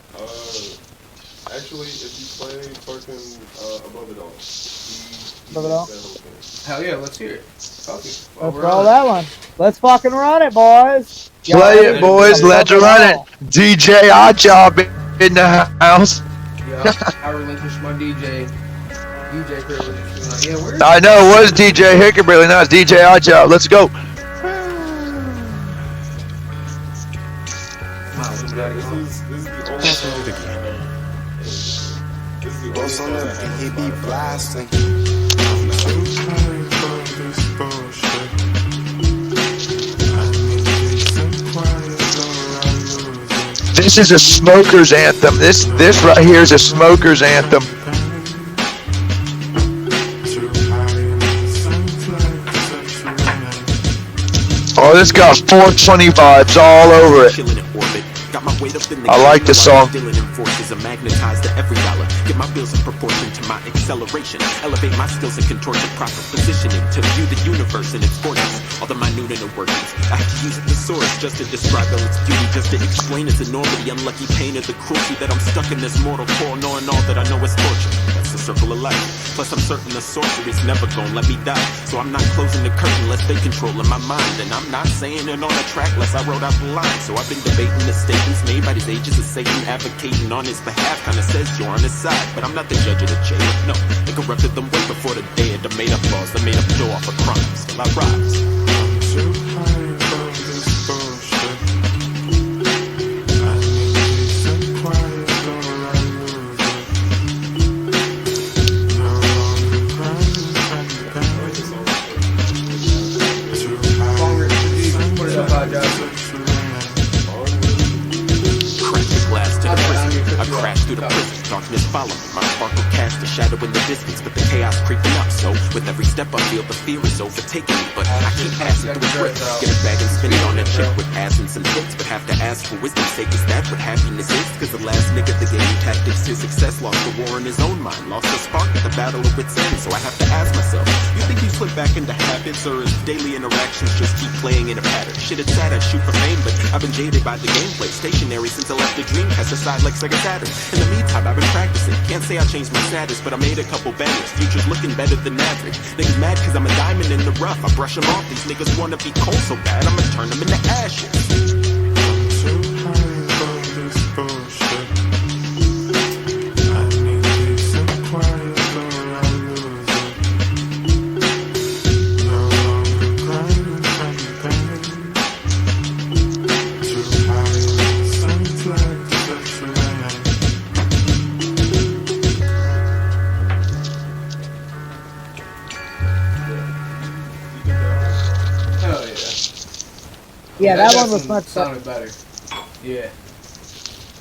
[SPEAKER 4] actually, if you play fucking Above It All, he
[SPEAKER 3] Above It All?
[SPEAKER 4] makes that whole thing.
[SPEAKER 1] Hell yeah, let's hear it. Fuck it.
[SPEAKER 3] Let's roll that one. Let's fucking run it, boys.
[SPEAKER 2] Play
[SPEAKER 3] Y'all
[SPEAKER 2] it, boys.
[SPEAKER 3] ready?
[SPEAKER 2] Let's run it. DJ Oddjob in the house.
[SPEAKER 1] Yeah, I relinquished my DJ privilege. Yeah, where's
[SPEAKER 2] I know it was DJ Hickorbilly, now it's DJ Oddjob. Let's go.
[SPEAKER 4] This is the only song. This is the only song that
[SPEAKER 5] He be blasting.
[SPEAKER 2] This is a smoker's anthem. This right here is a smoker's anthem. Oh, this got 420 vibes all over it. I like the song.
[SPEAKER 5] Forces are magnetized to every dollar. Get my bills in proportion to my acceleration. Elevate my skills and contort the proper positioning to view the universe and its forces. All the minute inner workings. I have to use a thesaurus just to describe all its beauty, just to explain its enormity, unlucky pain of the cruelty that I'm stuck in this mortal core, knowing all that I know is torture. That's the circle of life. Plus, I'm certain the sorcery's never gonna let me die. So I'm not closing the curtain lest they controlling my mind. And I'm not saying it on a track lest I wrote out the line. So I've been debating the statements made by these ages of Satan, advocating on his behalf. Kinda says you're on his side, but I'm not the judge of the jail. No, they corrupted them way before the day of the made up laws that made up dough off of crimes. Still I rise.
[SPEAKER 6] I'm too high above this bullshit. I need peace and quiet or I lose it. No longer crying and pain. Too high
[SPEAKER 1] Put it up, Oddjob.
[SPEAKER 5] Crack the glass to the prison. I crashed through the prison. Darkness followed me. My sparkle cast a shadow in the distance, but the chaos creeping up. So with every step I feel the fear is overtaking me. But I keep passing through a grip. Get a bag and spin it on a chip with ass and some hits. But have to ask for wisdom's sake, is that what happiness is? Cause the last nigga the game tactics to success lost the war in his own mind. Lost the spark at the battle of wits end. So I have to ask myself, you think you slip back into habits, or is daily interactions just keep playing in a pattern? Shit, it's sad I shoot for fame, but I've been jaded by the gameplay. Stationary since I left the Dreamcast aside like Sega Saturn. In the meantime, I've been practicing. Can't say I changed my status, but I made a couple bangers. Future's looking better than average. Niggas mad cause I'm a diamond in the rough. I brush them off. These niggas wanna be cold so bad, I'ma turn them into ashes.
[SPEAKER 6] too high above this bullshit. I need peace and quiet or I lose it. No longer crying and pain. Too high in the sun's like such rain.
[SPEAKER 1] Hell yeah.
[SPEAKER 3] Yeah, that one was
[SPEAKER 1] definitely
[SPEAKER 3] much
[SPEAKER 1] sounded better. Yeah.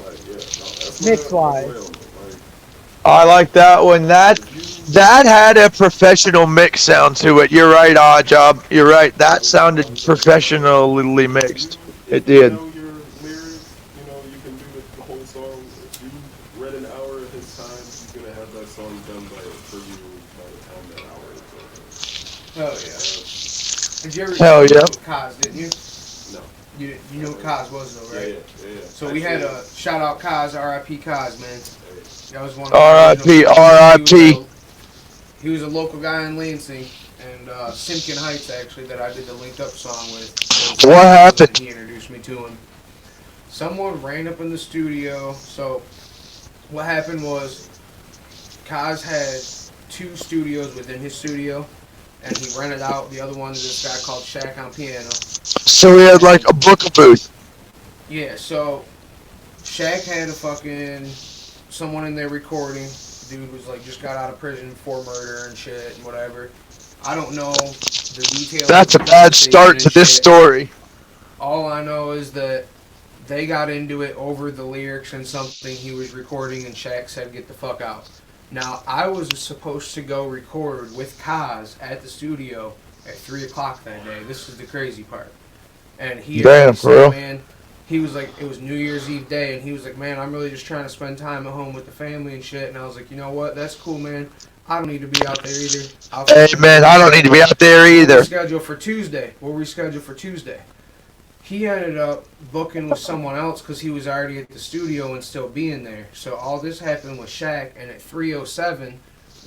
[SPEAKER 4] Like, yeah, no, that's
[SPEAKER 3] Mix-wise.
[SPEAKER 4] Like,
[SPEAKER 2] I like that one. That had a professional mix sound to it. You're right, Oddjob. You're right. That sounded professionally mixed. It
[SPEAKER 4] if you
[SPEAKER 2] did.
[SPEAKER 4] know your lyrics, you know you can do the whole song. If you read an hour of his time, he's gonna have that song done for you by the time that hour is
[SPEAKER 1] Oh
[SPEAKER 4] over.
[SPEAKER 1] yeah. Did you ever
[SPEAKER 2] Hell
[SPEAKER 1] you
[SPEAKER 2] yeah.
[SPEAKER 1] worked with Kaz, didn't you?
[SPEAKER 4] No.
[SPEAKER 1] You know what Kaz was though,
[SPEAKER 4] Yeah,
[SPEAKER 1] right?
[SPEAKER 4] yeah.
[SPEAKER 1] So we had a shout out Kaz, R.I.P. Kaz, man. That was one of my original
[SPEAKER 2] R.I.P. R.I.P.
[SPEAKER 1] He was a local guy in Lansing and Simpkin Heights actually that I did the linked up song with.
[SPEAKER 2] What happened?
[SPEAKER 1] He introduced me to him. Someone ran up in the studio. So what happened was Kaz had two studios within his studio, and he rented out the other one to this guy called Shaq on piano.
[SPEAKER 2] So we had like a book booth.
[SPEAKER 1] Yeah, so Shaq had a fucking someone in there recording. Dude was like just got out of prison for murder and shit and whatever. I don't know the details.
[SPEAKER 2] That's a bad start to this story.
[SPEAKER 1] All I know is that they got into it over the lyrics and something he was recording, and Shaq said, "Get the fuck out." Now I was supposed to go record with Kaz at the studio at 3 o'clock that day. This is the crazy part. And he
[SPEAKER 2] Damn,
[SPEAKER 1] said,
[SPEAKER 2] bro.
[SPEAKER 1] man, he was like, it was New Year's Eve day, and he was like, man, I'm really just trying to spend time at home with the family and shit. And I was like, you know what? That's cool, man. I don't need to be out there either.
[SPEAKER 2] Hey, man, I don't need to be out there either.
[SPEAKER 1] We'll reschedule for Tuesday. He ended up booking with someone else because he was already at the studio and still being there. So all this happened with Shaq, and at 3:07,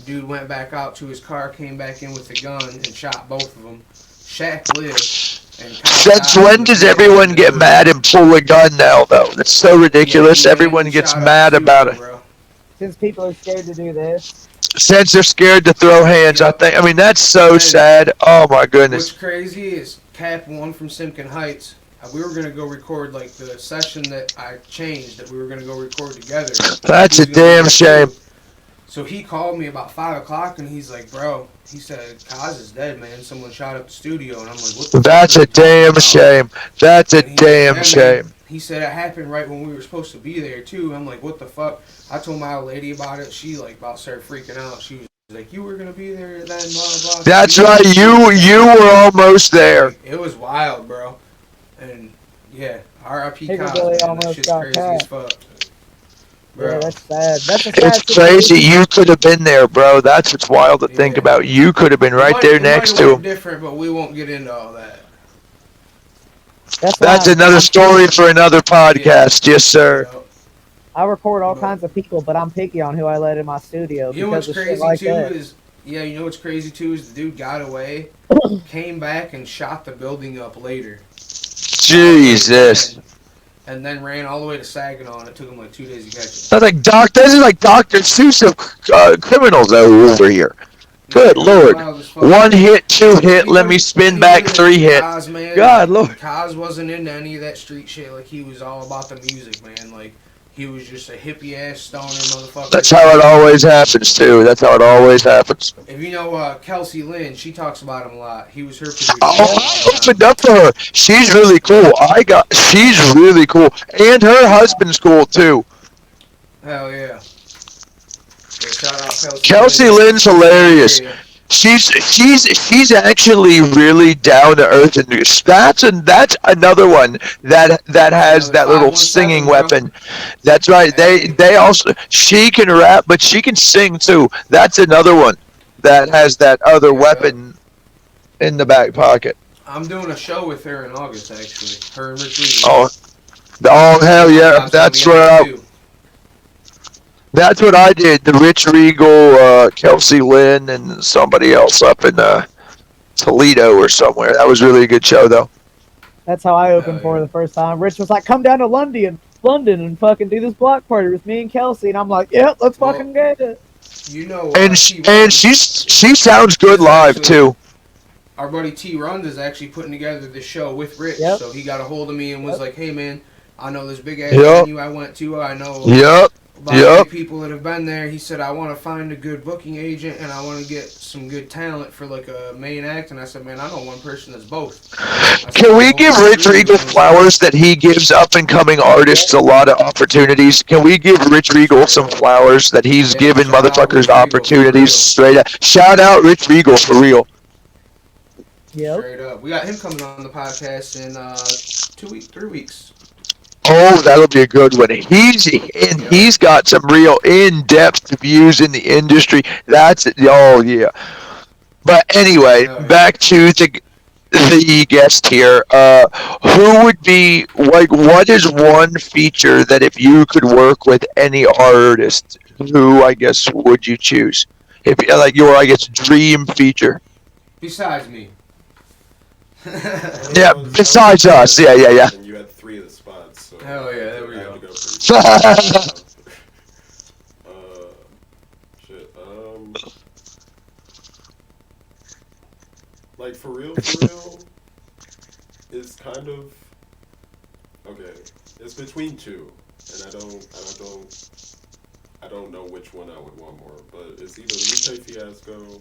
[SPEAKER 1] dude went back out to his car, came back in with the gun, and shot both of them. Shaq lived.
[SPEAKER 2] Since when does everyone get mad and pull a gun now, though? That's so ridiculous. Everyone gets mad about it.
[SPEAKER 3] Since people are scared to do this.
[SPEAKER 2] Since they're scared to throw hands, I think. I mean, that's so sad. Oh, my goodness.
[SPEAKER 1] What's crazy is Cap 1 from Simpkin Heights. We were going to go record, like, the session that I changed, that we were going to go record together.
[SPEAKER 2] That's a damn shame.
[SPEAKER 1] So he called me about 5 o'clock, and he's like, bro, he said, Kaz is dead, man. Someone shot up the studio. And I'm like, what the
[SPEAKER 2] That's a damn shame. That's a damn shame.
[SPEAKER 1] Man. He said it happened right when we were supposed to be there, too. I'm like, what the fuck? I told my old lady about it. She, like, about started freaking out. She was like, you were going to be there then, blah, blah.
[SPEAKER 2] That's right. You were almost there.
[SPEAKER 1] Like, it was wild, bro. And, yeah, R.I.P. Kaz,
[SPEAKER 3] Really
[SPEAKER 1] man.
[SPEAKER 3] almost
[SPEAKER 1] That shit's
[SPEAKER 3] got
[SPEAKER 1] crazy as fuck. Bro.
[SPEAKER 3] Yeah, that's sad. That's a sad
[SPEAKER 2] It's crazy. You could have been there, bro. That's what's wild to think about. You could have been right there next to him.
[SPEAKER 1] Different, but we won't get into all that.
[SPEAKER 2] That's another story for another podcast. Yes, sir.
[SPEAKER 3] I record all kinds of people, but I'm picky on who I let in my studio.
[SPEAKER 1] You know what's crazy
[SPEAKER 3] like
[SPEAKER 1] too
[SPEAKER 3] that.
[SPEAKER 1] is, yeah, you know what's crazy too is the dude got away, came back and shot the building up later.
[SPEAKER 2] Jesus.
[SPEAKER 1] And then ran all the way to Saginaw, and it took him like 2 days to catch it.
[SPEAKER 2] That's like this is like Dr. Seuss of criminals over here. Good Lord. 1 hit, 2 hit, let me spin back, 3 hit. God Lord.
[SPEAKER 1] Kaz wasn't into any of that street shit. Like, he was all about the music, man. Like, he was just a hippie ass stoner motherfucker.
[SPEAKER 2] That's how it always happens too. That's how it always happens.
[SPEAKER 1] If you know Kelsey Lynn, she talks about him a lot. He was her producer.
[SPEAKER 2] I opened up for her. She's really cool. She's really cool. And her husband's cool too.
[SPEAKER 1] Hell yeah. Shout out
[SPEAKER 2] Kelsey Lynn's hilarious. She's actually really down to earth, and that's another one that has that little singing weapon. That's right. They also, she can rap, but she can sing too. That's another one that has that other weapon in the back pocket.
[SPEAKER 1] I'm doing a show with her in August, actually. Her and Rich Regal.
[SPEAKER 2] Oh hell yeah! That's what I did. The Rich Regal, Kelsey Lynn, and somebody else up in Toledo or somewhere. That was really a good show, though.
[SPEAKER 3] That's how I opened for her the first time. Rich was like, "Come down to London, and fucking do this block party with me and Kelsey." And I'm like, "Yep, let's fucking get it."
[SPEAKER 1] You know,
[SPEAKER 2] and she sounds good live too.
[SPEAKER 1] Our buddy T Runs is actually putting together this show with Rich, so he got a hold of me and was like, "Hey man, I know this big ass venue I went to. I know." About people that have been there. He said, I want to find a good booking agent and I want to get some good talent for like a main act. And I said, man, I know one person that's both.
[SPEAKER 2] Can we give Rich Regal flowers that he gives up and coming artists a lot of opportunities? Can we give Rich Regal some flowers that he's given motherfuckers opportunities straight up? Shout out Rich Regal for real.
[SPEAKER 3] Yep.
[SPEAKER 1] Straight up. We got him coming on the podcast in 3 weeks.
[SPEAKER 2] Oh, that'll be a good one. He's got some real in-depth views in the industry. That's it. Oh yeah. But anyway,
[SPEAKER 1] Hell yeah.
[SPEAKER 2] back to the guest here. Who would be like? What is one feature that if you could work with any artist, who I guess would you choose? If like your I guess dream feature.
[SPEAKER 1] Besides me.
[SPEAKER 2] Yeah, besides us. Yeah.
[SPEAKER 4] And you had 3 of the spots, so
[SPEAKER 1] Hell yeah, there we
[SPEAKER 4] I had
[SPEAKER 1] go.
[SPEAKER 4] to for shit. Like for real, it's kind of okay. It's between 2, and I don't know which one I would want more, but it's either Lupe Fiasco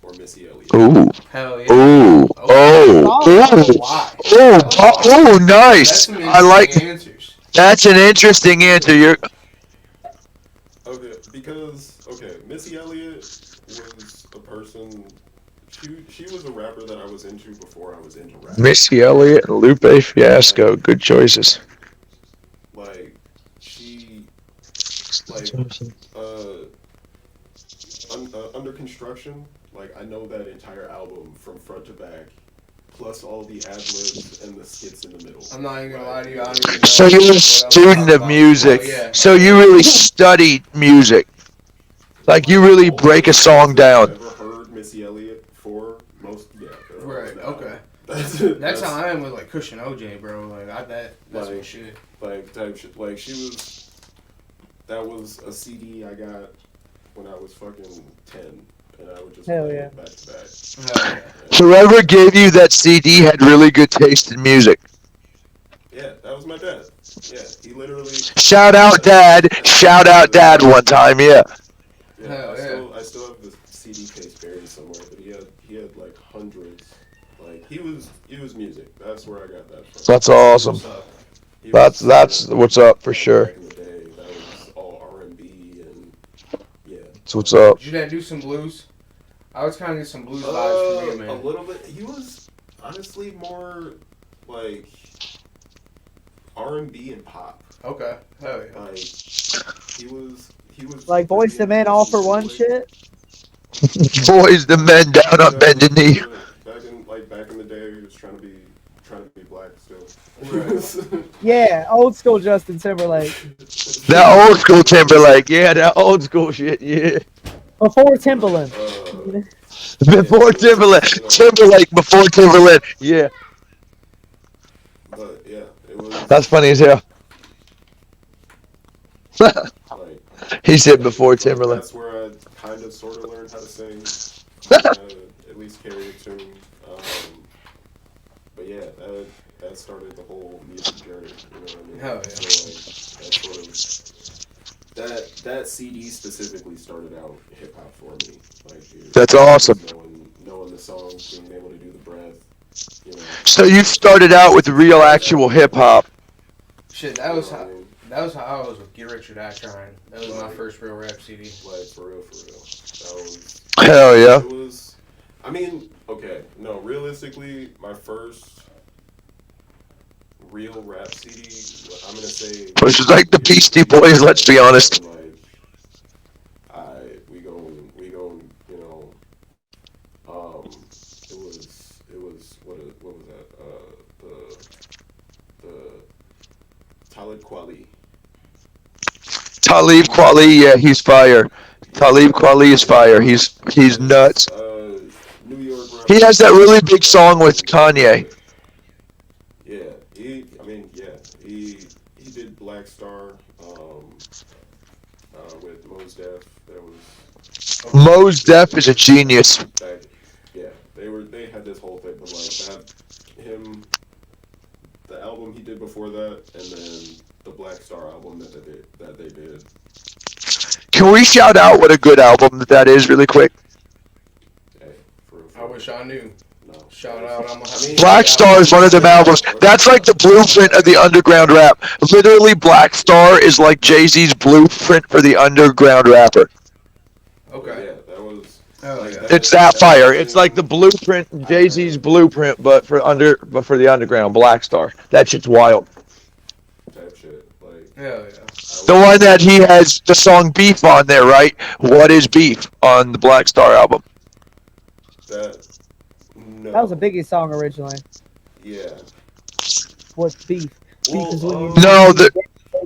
[SPEAKER 4] or Missy Elliott.
[SPEAKER 2] Ooh.
[SPEAKER 1] Hell yeah.
[SPEAKER 2] Ooh. Oh, nice.
[SPEAKER 1] That's some
[SPEAKER 2] I like.
[SPEAKER 1] interesting answers.
[SPEAKER 2] That's an interesting answer. You're.
[SPEAKER 4] Okay, because Missy Elliott was a person. She was a rapper that I was into before I was into rap.
[SPEAKER 2] Missy Elliott and Lupe Fiasco. Good choices.
[SPEAKER 4] Like she, like Under Construction. Like I know that entire album from front to back, plus all the ad libs and the skits in the middle.
[SPEAKER 1] I'm not even gonna lie to you. I don't even know
[SPEAKER 2] So you're a student of music.
[SPEAKER 1] Oh, yeah.
[SPEAKER 2] So you really studied music. Like you really break a song down.
[SPEAKER 4] Ever heard Missy Elliott for most? Yeah.
[SPEAKER 1] Right. Okay.
[SPEAKER 4] That's
[SPEAKER 1] how I am with like Cushion OJ, bro. Like that's my shit.
[SPEAKER 4] Like type shit. Like that was a CD I got when I was fucking 10, and I would just
[SPEAKER 3] Hell
[SPEAKER 4] play
[SPEAKER 3] yeah.
[SPEAKER 4] it back to back.
[SPEAKER 1] Hell yeah.
[SPEAKER 2] Whoever gave you that CD had really good taste in music.
[SPEAKER 4] Yeah, that was my dad. Yeah, he literally.
[SPEAKER 2] Shout out dad. Shout out dad one time. Yeah.
[SPEAKER 4] Yeah,
[SPEAKER 1] Hell
[SPEAKER 4] I still have the CD case buried somewhere, but he had like hundreds. Like he was music. That's where I got that from.
[SPEAKER 2] That's awesome. That's what's up for sure.
[SPEAKER 4] Back in the day, that was all R&B and yeah.
[SPEAKER 2] That's what's up.
[SPEAKER 1] Did your dad do some blues? I was kind of get some blues vibes from you, man.
[SPEAKER 4] A little bit. He was honestly more like R&B and pop.
[SPEAKER 1] Okay. Hell yeah.
[SPEAKER 4] Like he was
[SPEAKER 3] Like Boys to Men, All for One shit.
[SPEAKER 2] Boys, the men down on bended knee.
[SPEAKER 4] Back in the day, he was trying to be black still.
[SPEAKER 3] Yeah, old school Justin Timberlake.
[SPEAKER 2] That old school Timberlake. Yeah, that old school shit. Yeah.
[SPEAKER 3] Before Timbaland.
[SPEAKER 2] Before Timberlake before Timberland. Yeah.
[SPEAKER 4] But yeah, it was.
[SPEAKER 2] That's funny as hell.
[SPEAKER 4] Like,
[SPEAKER 2] He said before Timberland.
[SPEAKER 4] That's where I kind of sort of learned how to sing, at least carry a tune. But yeah, that started the whole music journey. You know what I mean?
[SPEAKER 1] Hell yeah.
[SPEAKER 4] So like, that CD specifically started out hip hop for me. Like, dude,
[SPEAKER 2] That's awesome.
[SPEAKER 4] Knowing the songs, being able to do the breath. You know.
[SPEAKER 2] So you started out with real actual hip hop.
[SPEAKER 1] Shit, that was how I was with Get Rich or Die Trying. That was my first real rap CD.
[SPEAKER 4] Like for real. That was.
[SPEAKER 2] Hell yeah.
[SPEAKER 4] It was. I mean, okay, no. Realistically, my first real rap CD, I'm gonna say.
[SPEAKER 2] Which is like the Beastie Boys. Let's be honest.
[SPEAKER 4] Like, we go. You know, it was what was that? The Talib Kweli.
[SPEAKER 2] Talib Kweli, yeah, he's fire. Talib Kweli is fire. He's nuts.
[SPEAKER 4] New York rapper.
[SPEAKER 2] He has that really big song with Kanye.
[SPEAKER 4] Yeah, he did Black Star with Mos Def. That was
[SPEAKER 2] Mos Def is a genius.
[SPEAKER 4] They had this whole thing, but like the album he did before that, and then the Black Star album that they did.
[SPEAKER 2] Can we shout out what a good album that is really quick?
[SPEAKER 4] Hey,
[SPEAKER 1] I wish I knew.
[SPEAKER 4] No.
[SPEAKER 1] Shout out, I'm gonna
[SPEAKER 2] Black Star is one of them albums. That's like the blueprint of the underground rap. Literally, Black Star is like Jay-Z's blueprint for the underground rapper.
[SPEAKER 1] Okay.
[SPEAKER 4] Yeah, that was.
[SPEAKER 1] Oh,
[SPEAKER 4] Like,
[SPEAKER 1] yeah.
[SPEAKER 2] It's that fire. It's like the blueprint, Jay-Z's blueprint, but for the underground, Black Star. That shit's wild.
[SPEAKER 4] type shit. Like,
[SPEAKER 1] Hell yeah.
[SPEAKER 2] The one that he has the song Beef on there, right? What is Beef on the Black Star album?
[SPEAKER 4] that. No.
[SPEAKER 3] That was a Biggie song originally.
[SPEAKER 4] Yeah.
[SPEAKER 3] What's beef? Beef is when you
[SPEAKER 2] No,
[SPEAKER 3] go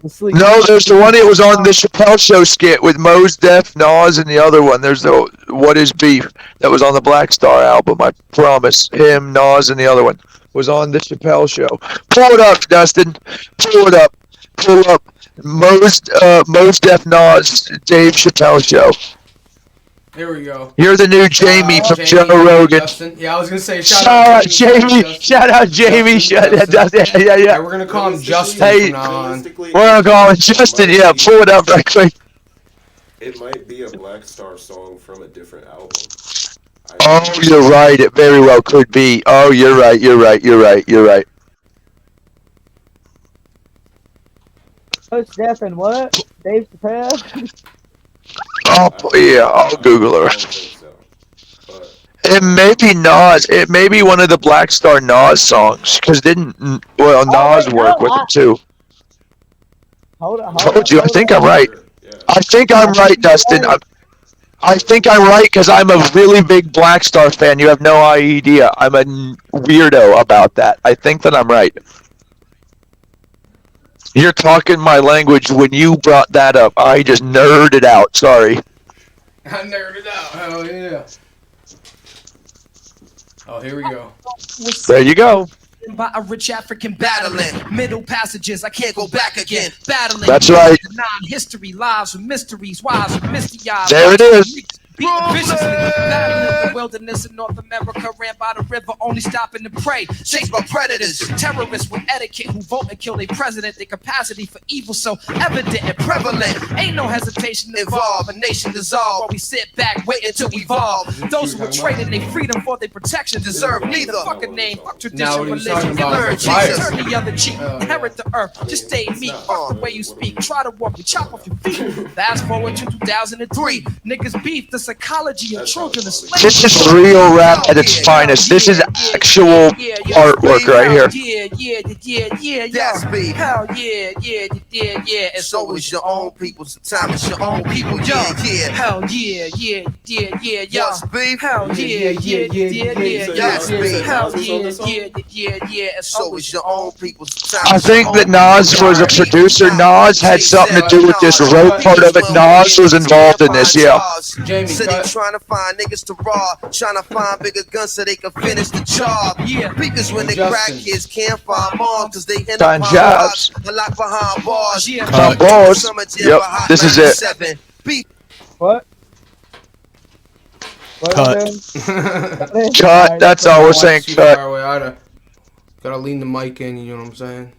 [SPEAKER 3] to sleep.
[SPEAKER 2] No, there's the one that was on the Chappelle Show skit with Mos Def, Nas, and the other one. There's the What Is Beef that was on the Black Star album. I promise. Him, Nas, and the other one was on the Chappelle Show. Pull it up, Dustin. Pull it up. Pull up. Mos Def, Nas, Dave Chappelle Show.
[SPEAKER 1] Here we go.
[SPEAKER 2] You're the new Jamie from Joe Rogan.
[SPEAKER 1] Justin. Yeah, I was gonna say
[SPEAKER 2] Shout out Jamie. Shout out Jamie. Shout out Dustin. Yeah.
[SPEAKER 1] Yeah, we're gonna call him Justin
[SPEAKER 2] Hey,
[SPEAKER 1] from now on.
[SPEAKER 2] we're gonna call him Justin. Yeah, pull it up right quick.
[SPEAKER 4] It might be a Black Star song from a different album.
[SPEAKER 2] Oh, you're right. It very well could be. Oh, you're right. You're right.
[SPEAKER 3] Coach Steph and what? Dave Chappelle?
[SPEAKER 2] Oh, yeah. I'll Google
[SPEAKER 4] I
[SPEAKER 2] her.
[SPEAKER 4] don't think so. But
[SPEAKER 2] It may be Nas. It may be one of the Black Star Nas songs. Because Nas
[SPEAKER 3] wait,
[SPEAKER 2] work
[SPEAKER 3] no,
[SPEAKER 2] with it too.
[SPEAKER 3] Hold on.
[SPEAKER 2] Told you. I think I'm right.
[SPEAKER 4] yeah.
[SPEAKER 2] I think I'm right, Dustin. I think I'm right because I'm a really big Black Star fan. You have no idea. I'm a weirdo about that. I think that I'm right. You're talking my language when you brought that up. I just nerded out. Sorry.
[SPEAKER 1] I nerded out. Hell yeah. Oh, here we go.
[SPEAKER 2] There you go.
[SPEAKER 8] By a rich African battling middle passages, I can't go back again. Battling.
[SPEAKER 2] That's right.
[SPEAKER 8] Non-history, lives with mysteries, wise with misty eyes.
[SPEAKER 2] There it is.
[SPEAKER 8] Beating viciously, battling the wilderness in North America, ran by the river, only stopping to pray. Chased by predators, terrorists with etiquette who vote and kill their president. Their capacity for evil so evident and prevalent. Ain't no hesitation to involve a nation dissolve while we sit back waiting to evolve. Those who are trading their freedom for their protection deserve neither. Fuck a name, fuck
[SPEAKER 1] Now
[SPEAKER 8] tradition,
[SPEAKER 1] what are you talking
[SPEAKER 8] religion. You
[SPEAKER 1] about?
[SPEAKER 8] learn
[SPEAKER 1] Fire.
[SPEAKER 8] Jesus, turn the other cheek,
[SPEAKER 1] Oh,
[SPEAKER 8] inherit the earth. Just stay meek, fuck the way you speak. Try to walk, we chop off your feet. Fast forward to 2003, niggas beef the psychology of children is slavery.
[SPEAKER 2] This is real rap at its finest. This is actual artwork right here.
[SPEAKER 8] Yeah.
[SPEAKER 9] That's beef.
[SPEAKER 8] Hell yeah. And
[SPEAKER 9] So is your own people. Sometimes it's your own people. Yeah.
[SPEAKER 8] Hell yeah.
[SPEAKER 9] What's beef?
[SPEAKER 8] Hell yeah.
[SPEAKER 9] That's beef.
[SPEAKER 8] Hell yeah. And
[SPEAKER 9] So is your own people. Sometimes
[SPEAKER 2] I
[SPEAKER 9] it's your
[SPEAKER 2] think that
[SPEAKER 9] own
[SPEAKER 2] Nas
[SPEAKER 9] people.
[SPEAKER 2] was a producer. Nas had something to do with this rope part of it. Nas was involved in this, yeah.
[SPEAKER 1] Jamie,
[SPEAKER 9] City
[SPEAKER 1] cut.
[SPEAKER 9] trying to find niggas to rob, trying to find bigger guns so they can finish the job.
[SPEAKER 8] Yeah.
[SPEAKER 9] Because when the
[SPEAKER 1] Justin.
[SPEAKER 9] crack kids can't find moms, cause they end
[SPEAKER 2] Find
[SPEAKER 9] up
[SPEAKER 2] jobs.
[SPEAKER 9] a lot behind bars.
[SPEAKER 8] Yeah.
[SPEAKER 2] Some balls. Yep, this is it.
[SPEAKER 9] Beef.
[SPEAKER 3] What? What
[SPEAKER 10] Cut.
[SPEAKER 3] am I doing?
[SPEAKER 2] Cut. That's all we're saying.
[SPEAKER 1] Too
[SPEAKER 2] Cut.
[SPEAKER 1] far away. Gotta lean the mic in, you know what I'm saying?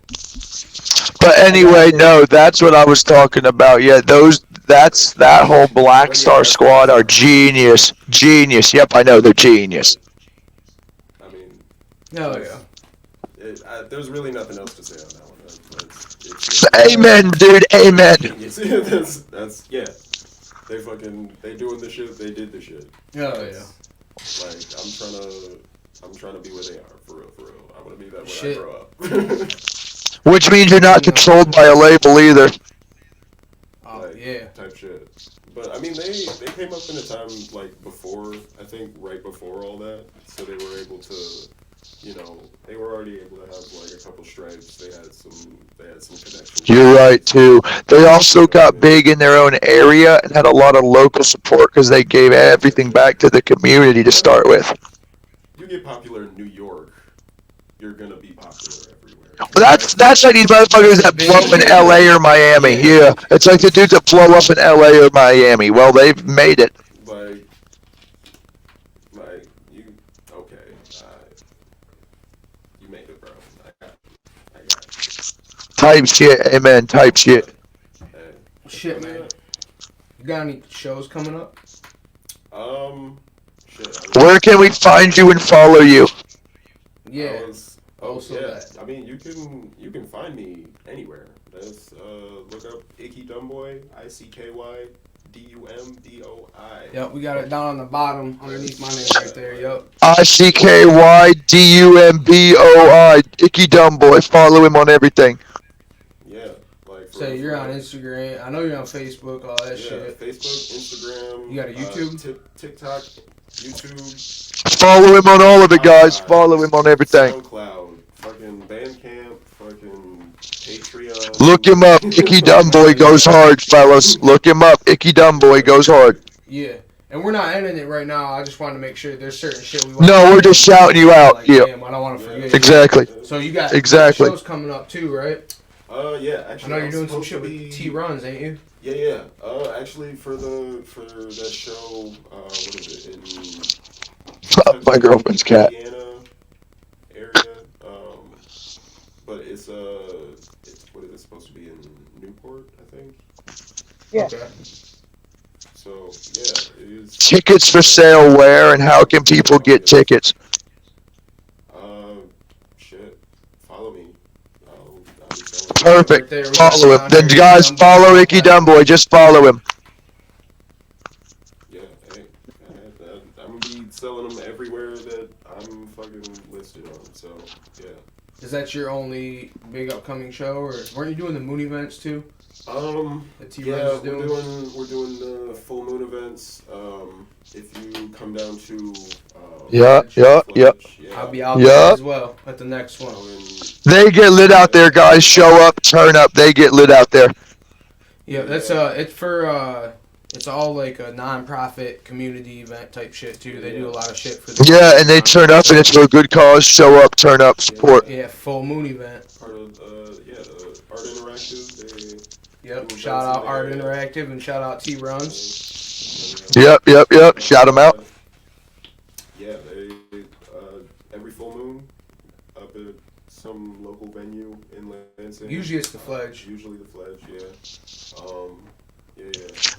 [SPEAKER 2] But anyway, no, that's what I was talking about. Yeah, that whole Black Star squad are genius. Yep, I know they're genius.
[SPEAKER 4] I mean,
[SPEAKER 1] Hell yeah.
[SPEAKER 4] there's really nothing else to say on that one.
[SPEAKER 2] Amen, dude. Amen.
[SPEAKER 4] That's yeah. They doing the shit. They did the shit.
[SPEAKER 1] Hell yeah.
[SPEAKER 4] Like I'm trying to be where they are for real. I want to be that when
[SPEAKER 1] Shit.
[SPEAKER 4] I grow up.
[SPEAKER 2] Which means you're not controlled by a label either.
[SPEAKER 1] Oh,
[SPEAKER 4] Like,
[SPEAKER 1] yeah.
[SPEAKER 4] type shit. But I mean, they came up in a time like before, I think right before all that, so they were able to, they were already able to have like a couple stripes. They had some connections.
[SPEAKER 2] You're right, too. They also got big in their own area and had a lot of local support because they gave everything back to the community to start with.
[SPEAKER 4] You get popular in New York, you're gonna be popular everywhere.
[SPEAKER 2] That's like these motherfuckers that blow in LA or Miami. Yeah, it's like the dudes that blow up in LA or Miami. Well, they've made it.
[SPEAKER 4] Like you, okay, you made it, bro. I got it.
[SPEAKER 2] Type shit, amen, type shit.
[SPEAKER 4] Hey.
[SPEAKER 1] Shit, man. You got any shows coming up?
[SPEAKER 4] Shit.
[SPEAKER 2] Where can we find you and follow you?
[SPEAKER 1] Yeah.
[SPEAKER 4] Also,
[SPEAKER 1] Also
[SPEAKER 4] yeah.
[SPEAKER 1] that.
[SPEAKER 4] I mean, you can find me anywhere. Look up ICKYDUMBOi, ICKYDUMBOi.
[SPEAKER 1] Yep, we got it down on the bottom underneath my name right there. Yep.
[SPEAKER 2] ICKYDUMBOi. ICKYDUMBOi. Follow him on everything.
[SPEAKER 4] Yeah, like
[SPEAKER 1] Say you're on Instagram. I know you're on Facebook, all that shit.
[SPEAKER 4] Facebook, Instagram.
[SPEAKER 1] You got a YouTube?
[SPEAKER 4] TikTok, YouTube.
[SPEAKER 2] Follow him on all of it, guys. Follow him on everything.
[SPEAKER 4] SoundCloud, fucking Bandcamp, fucking Patreon.
[SPEAKER 2] Look him up. ICKYDUMBOi goes hard, fellas. Look him up. ICKYDUMBOi goes hard.
[SPEAKER 1] Yeah. And we're not ending it right now. I just wanted to make sure there's certain shit we want.
[SPEAKER 2] No, we're just shouting you out.
[SPEAKER 1] Like,
[SPEAKER 2] Yeah.
[SPEAKER 1] damn, I don't want to forget.
[SPEAKER 2] Exactly.
[SPEAKER 1] So you got shows coming up too, right?
[SPEAKER 4] Yeah, actually.
[SPEAKER 1] I know you're doing some shit with T-Runs, ain't you?
[SPEAKER 4] Yeah. Actually, for that show, what is it in
[SPEAKER 2] My girlfriend's cat.
[SPEAKER 4] Indiana area? But it's what is it supposed to be in Newport? I think.
[SPEAKER 3] Yeah.
[SPEAKER 1] Okay.
[SPEAKER 4] So yeah, it is.
[SPEAKER 2] Tickets for sale where and how can people get tickets?
[SPEAKER 4] Shit. Follow me. I'll be selling.
[SPEAKER 2] Perfect.
[SPEAKER 1] Right there,
[SPEAKER 2] Follow him. Then guys, follow ICKYDUMBOi. Just follow him.
[SPEAKER 4] Yeah, hey, I'm gonna be selling them everywhere that I'm fucking listed on. So yeah.
[SPEAKER 1] Is that your only big upcoming show, or weren't you doing the moon events too?
[SPEAKER 4] We're doing the full moon events. If you come down to
[SPEAKER 2] Yeah.
[SPEAKER 1] I'll be out there as well at the next one.
[SPEAKER 2] They get lit out there, guys. Show up, turn up. They get lit out there.
[SPEAKER 1] Yeah, that's it's for it's all like a non-profit community event type shit too. They do a lot of shit for the
[SPEAKER 2] Yeah, and they turn up and it's for a good cause. Show up, turn up, support.
[SPEAKER 1] Yeah, full moon event.
[SPEAKER 4] Part of the Art Interactive.
[SPEAKER 1] Yep. Shout out Art Interactive and shout out T-Runs.
[SPEAKER 2] Yep. Shout them out.
[SPEAKER 4] Yeah, they every full moon up at some local venue in Lansing.
[SPEAKER 1] Usually it's the Fledge.
[SPEAKER 4] Usually the Fledge, yeah.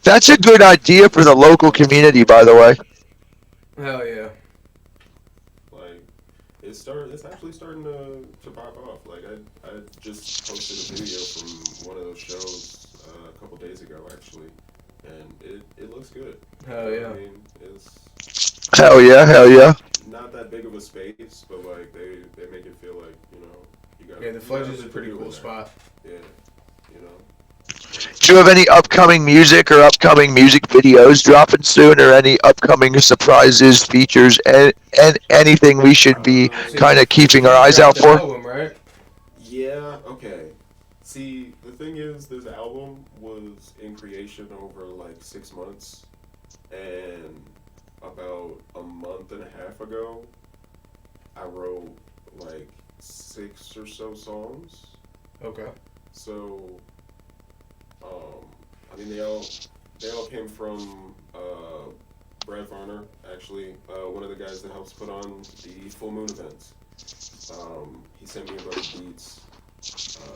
[SPEAKER 2] That's a good idea for the local community, by the way.
[SPEAKER 1] Hell yeah.
[SPEAKER 4] Like, it's actually starting to pop off. Like, I just posted a video from one of those shows a couple days ago, actually, and it looks good.
[SPEAKER 1] Hell yeah.
[SPEAKER 4] I mean, it's
[SPEAKER 2] Hell yeah.
[SPEAKER 4] not that big of a space, but like they make it feel like, you know, you got.
[SPEAKER 1] Yeah, the Fledge is a pretty cool spot.
[SPEAKER 4] Yeah, you know.
[SPEAKER 2] Do you have any upcoming music or upcoming music videos dropping soon, or any upcoming surprises, features, and anything we should be kind of keeping our eyes out for?
[SPEAKER 1] Album, right?
[SPEAKER 4] Yeah, okay. See, the thing is, this album was in creation over like 6 months, and about a month and a half ago, I wrote like 6 or so songs.
[SPEAKER 1] Okay.
[SPEAKER 4] So, I mean, they all came from Brad Varner, actually, one of the guys that helps put on the full moon events. He sent me a bunch of beats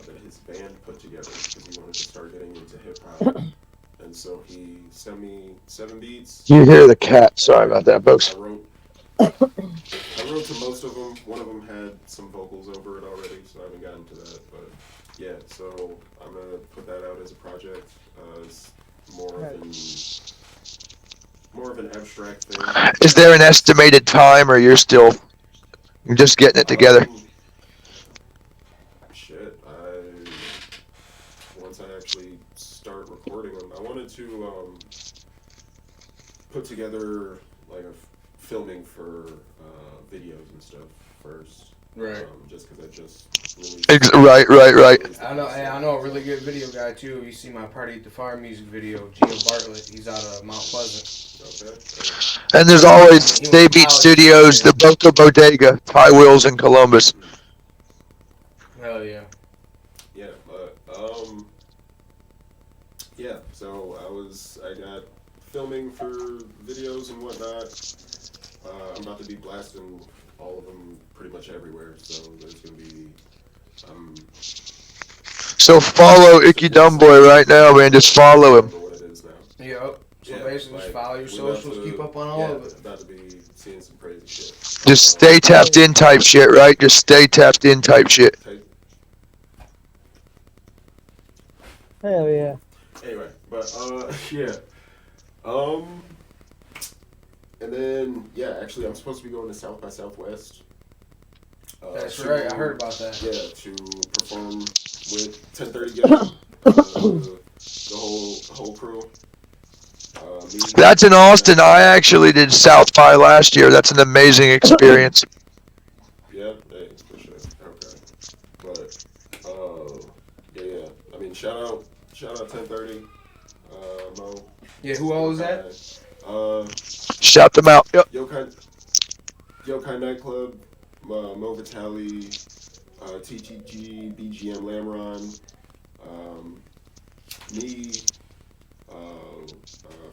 [SPEAKER 4] that his band put together because he wanted to start getting into hip hop. And so he sent me 7 beats.
[SPEAKER 2] You hear the cat. Sorry about that, folks.
[SPEAKER 4] I wrote to most of them. One of them had some vocals over it already, so I haven't gotten to that. But yeah, so I'm gonna put that out as a project. It's more of an abstract thing.
[SPEAKER 2] Is there an estimated time, or you're just getting it together?
[SPEAKER 4] Shit, once I actually start recording them, I wanted to put together like a filming for videos and stuff first.
[SPEAKER 1] Right.
[SPEAKER 4] Just because I just released.
[SPEAKER 2] Right.
[SPEAKER 1] I know a really good video guy too. You see my Party at the Farm music video, Gio Bartlett. He's out of Mount Pleasant.
[SPEAKER 4] Okay.
[SPEAKER 2] And there's always Stay Beat Studios, the Boca Bodega, High Wheels in Columbus.
[SPEAKER 1] Hell yeah.
[SPEAKER 4] Yeah, but yeah. So I got filming for videos and whatnot. I'm about to be blasting all of them pretty much everywhere. So there's gonna be.
[SPEAKER 2] So follow ICKYDUMBOi right now, man. Just follow him.
[SPEAKER 4] What it is now.
[SPEAKER 1] Yep. So
[SPEAKER 4] Yeah,
[SPEAKER 1] basically, just follow your
[SPEAKER 4] we're
[SPEAKER 1] socials, keep up on all of it.
[SPEAKER 4] About to be seeing some crazy shit.
[SPEAKER 2] Just stay tapped in type shit, right? Just stay tapped in type shit.
[SPEAKER 3] Hell yeah.
[SPEAKER 4] Anyway, but yeah. And then actually, I'm supposed to be going to South by Southwest.
[SPEAKER 1] That's right. I heard about that.
[SPEAKER 4] Yeah, to perform with 1030 Gang, the whole crew.
[SPEAKER 2] That's in Austin. I actually did South by last year. That's an amazing experience.
[SPEAKER 4] Yeah, hey, for sure. Okay, but yeah. I mean, shout out 1030. Mo.
[SPEAKER 1] Yeah, who all was that?
[SPEAKER 2] Shout them out. Yep.
[SPEAKER 4] Yokai Nightclub, Mo Vitale, TTG, BGM Lamron, me,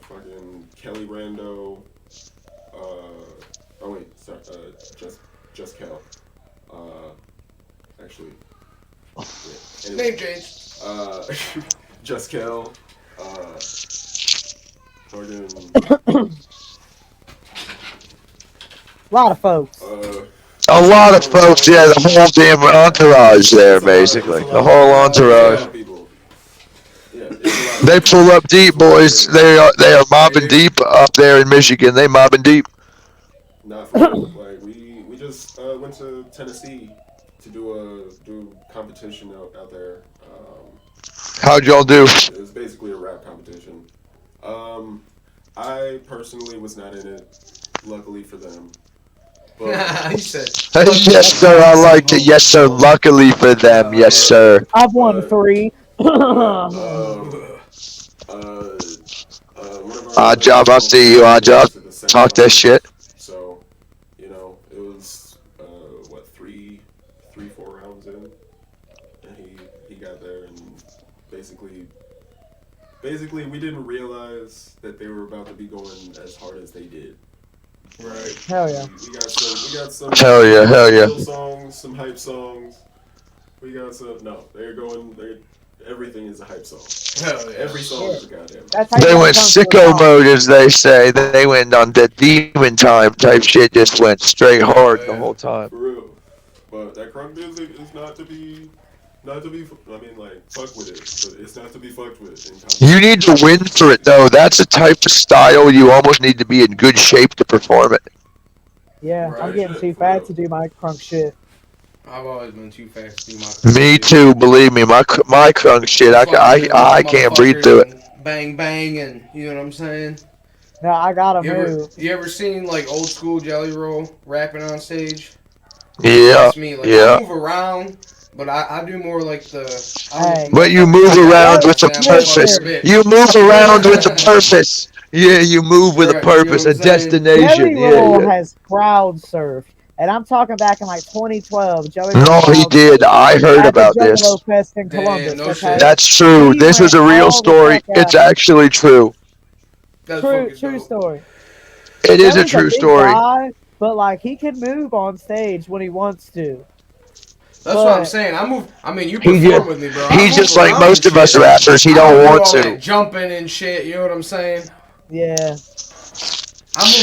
[SPEAKER 4] fucking Kelly Rando, oh wait, sorry, just Kel. Actually, yeah. Anyway,
[SPEAKER 1] Name change.
[SPEAKER 4] Just Kel, fucking.
[SPEAKER 3] A lot of folks.
[SPEAKER 2] A lot of folks, yeah, the whole damn entourage there, basically. The whole entourage. They pull up deep, boys. They are mobbing deep up there in Michigan. They mobbing deep.
[SPEAKER 4] Not for real. Like we just went to Tennessee to do competition out there.
[SPEAKER 2] How'd y'all do?
[SPEAKER 4] It was basically a rap competition. I personally was not in it. Luckily for them.
[SPEAKER 1] He said,
[SPEAKER 2] Yes, sir. I like it. Yes, sir. Luckily for them. Yes, sir.
[SPEAKER 3] I've won 3.
[SPEAKER 2] Odd job. I'll see you. Odd job. Talk that shit.
[SPEAKER 4] So, it was what 4 rounds in, and he got there, and basically we didn't realize that they were about to be going as hard as they did. Right.
[SPEAKER 3] Hell yeah.
[SPEAKER 4] We got some.
[SPEAKER 2] Hell yeah.
[SPEAKER 4] Real songs, some hype songs. We got some. No, everything is a hype song.
[SPEAKER 1] hell yeah.
[SPEAKER 4] Every song is a goddamn.
[SPEAKER 2] They went sicko mode, as they say. They went on the demon time type shit. Just went straight hard the whole time.
[SPEAKER 4] For real. But that crunk music is not to be. I mean, like, fuck with it, but it's not to be fucked with.
[SPEAKER 2] You need to win for it, though. That's a type of style you almost need to be in good shape to perform it.
[SPEAKER 3] Yeah,
[SPEAKER 4] Right.
[SPEAKER 3] I'm getting too fat to do my crunk shit.
[SPEAKER 1] I've always been too fast to do my crunk
[SPEAKER 2] Me
[SPEAKER 1] shit.
[SPEAKER 2] too, believe me. My crunk shit, I can't breathe through it.
[SPEAKER 1] Bang bang, and you know what I'm saying?
[SPEAKER 3] No, I gotta move.
[SPEAKER 1] You ever seen like old school Jelly Roll rapping on stage?
[SPEAKER 2] Yeah,
[SPEAKER 1] That's me. Like,
[SPEAKER 2] yeah.
[SPEAKER 1] I move around, but I do more like the.
[SPEAKER 3] Hey.
[SPEAKER 2] But you move around with a purpose. You move around with a purpose. Yeah, you move with a purpose, a destination.
[SPEAKER 3] Jelly Roll
[SPEAKER 2] Yeah.
[SPEAKER 3] has crowd surfed. And I'm talking back in like 2012. Jelly
[SPEAKER 2] No,
[SPEAKER 3] Roll
[SPEAKER 2] he did. I heard
[SPEAKER 3] at the
[SPEAKER 2] about
[SPEAKER 3] Jello
[SPEAKER 2] this.
[SPEAKER 3] Fest in Columbus.
[SPEAKER 1] no
[SPEAKER 3] okay?
[SPEAKER 1] shit.
[SPEAKER 2] That's true.
[SPEAKER 3] He
[SPEAKER 2] This was a
[SPEAKER 3] went
[SPEAKER 2] real
[SPEAKER 3] all the
[SPEAKER 2] story.
[SPEAKER 3] fuck
[SPEAKER 2] It's
[SPEAKER 3] out.
[SPEAKER 2] actually true.
[SPEAKER 1] That's
[SPEAKER 3] True
[SPEAKER 1] fucking dope.
[SPEAKER 3] story.
[SPEAKER 2] It is a
[SPEAKER 3] Jelly's
[SPEAKER 2] true
[SPEAKER 3] big
[SPEAKER 2] story.
[SPEAKER 3] guy, but like he can move on stage when he wants to.
[SPEAKER 1] That's what I'm saying. I mean, you
[SPEAKER 2] He
[SPEAKER 1] perform
[SPEAKER 2] just-
[SPEAKER 1] with me, bro. I
[SPEAKER 2] He's
[SPEAKER 1] move
[SPEAKER 2] just like
[SPEAKER 1] around
[SPEAKER 2] most
[SPEAKER 1] and
[SPEAKER 2] of us
[SPEAKER 1] shit.
[SPEAKER 2] rappers. He
[SPEAKER 1] I
[SPEAKER 2] don't
[SPEAKER 1] do
[SPEAKER 2] want
[SPEAKER 1] all
[SPEAKER 2] to.
[SPEAKER 1] that jumping and shit. You know what I'm saying?
[SPEAKER 3] Yeah.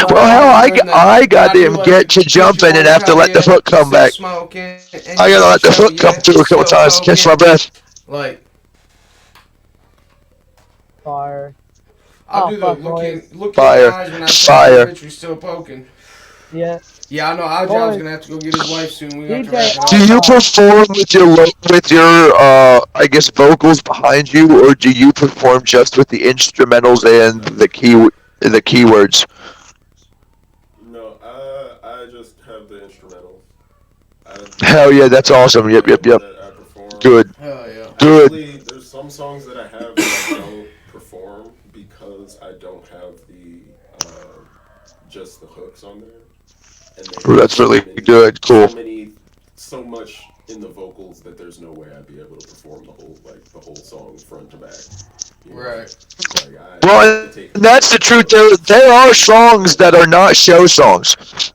[SPEAKER 2] Well, hell, I goddamn get to jumping and have to let the hook come back. I gotta let the hook come through a couple times to catch my breath.
[SPEAKER 1] Like,
[SPEAKER 3] Fire.
[SPEAKER 1] I do the
[SPEAKER 3] fuck,
[SPEAKER 1] look
[SPEAKER 3] boys.
[SPEAKER 1] in
[SPEAKER 2] Fire.
[SPEAKER 1] your eyes when I
[SPEAKER 2] Fire.
[SPEAKER 1] tell you, bitch, we still poking.
[SPEAKER 3] Yeah.
[SPEAKER 1] Yeah, I know. Our job's
[SPEAKER 3] Boys.
[SPEAKER 1] gonna have to go get his wife soon. We got to
[SPEAKER 3] DJ,
[SPEAKER 1] wrap it
[SPEAKER 2] Do
[SPEAKER 1] up.
[SPEAKER 2] you perform with your I guess vocals behind you, or do you perform just with the instrumentals and the keywords?
[SPEAKER 4] No, I just have the instrumentals.
[SPEAKER 2] Hell yeah, that's awesome. Yep.
[SPEAKER 4] That I perform.
[SPEAKER 2] Good.
[SPEAKER 1] Hell yeah.
[SPEAKER 2] Good.
[SPEAKER 4] Actually, there's some songs that I have that I don't perform because I don't have the just the hooks on there. And
[SPEAKER 2] That's really good. Cool.
[SPEAKER 4] So much in the vocals that there's no way I'd be able to perform the whole song front to back. You know?
[SPEAKER 1] Right.
[SPEAKER 2] Well, that's the truth. There are songs that are not show songs.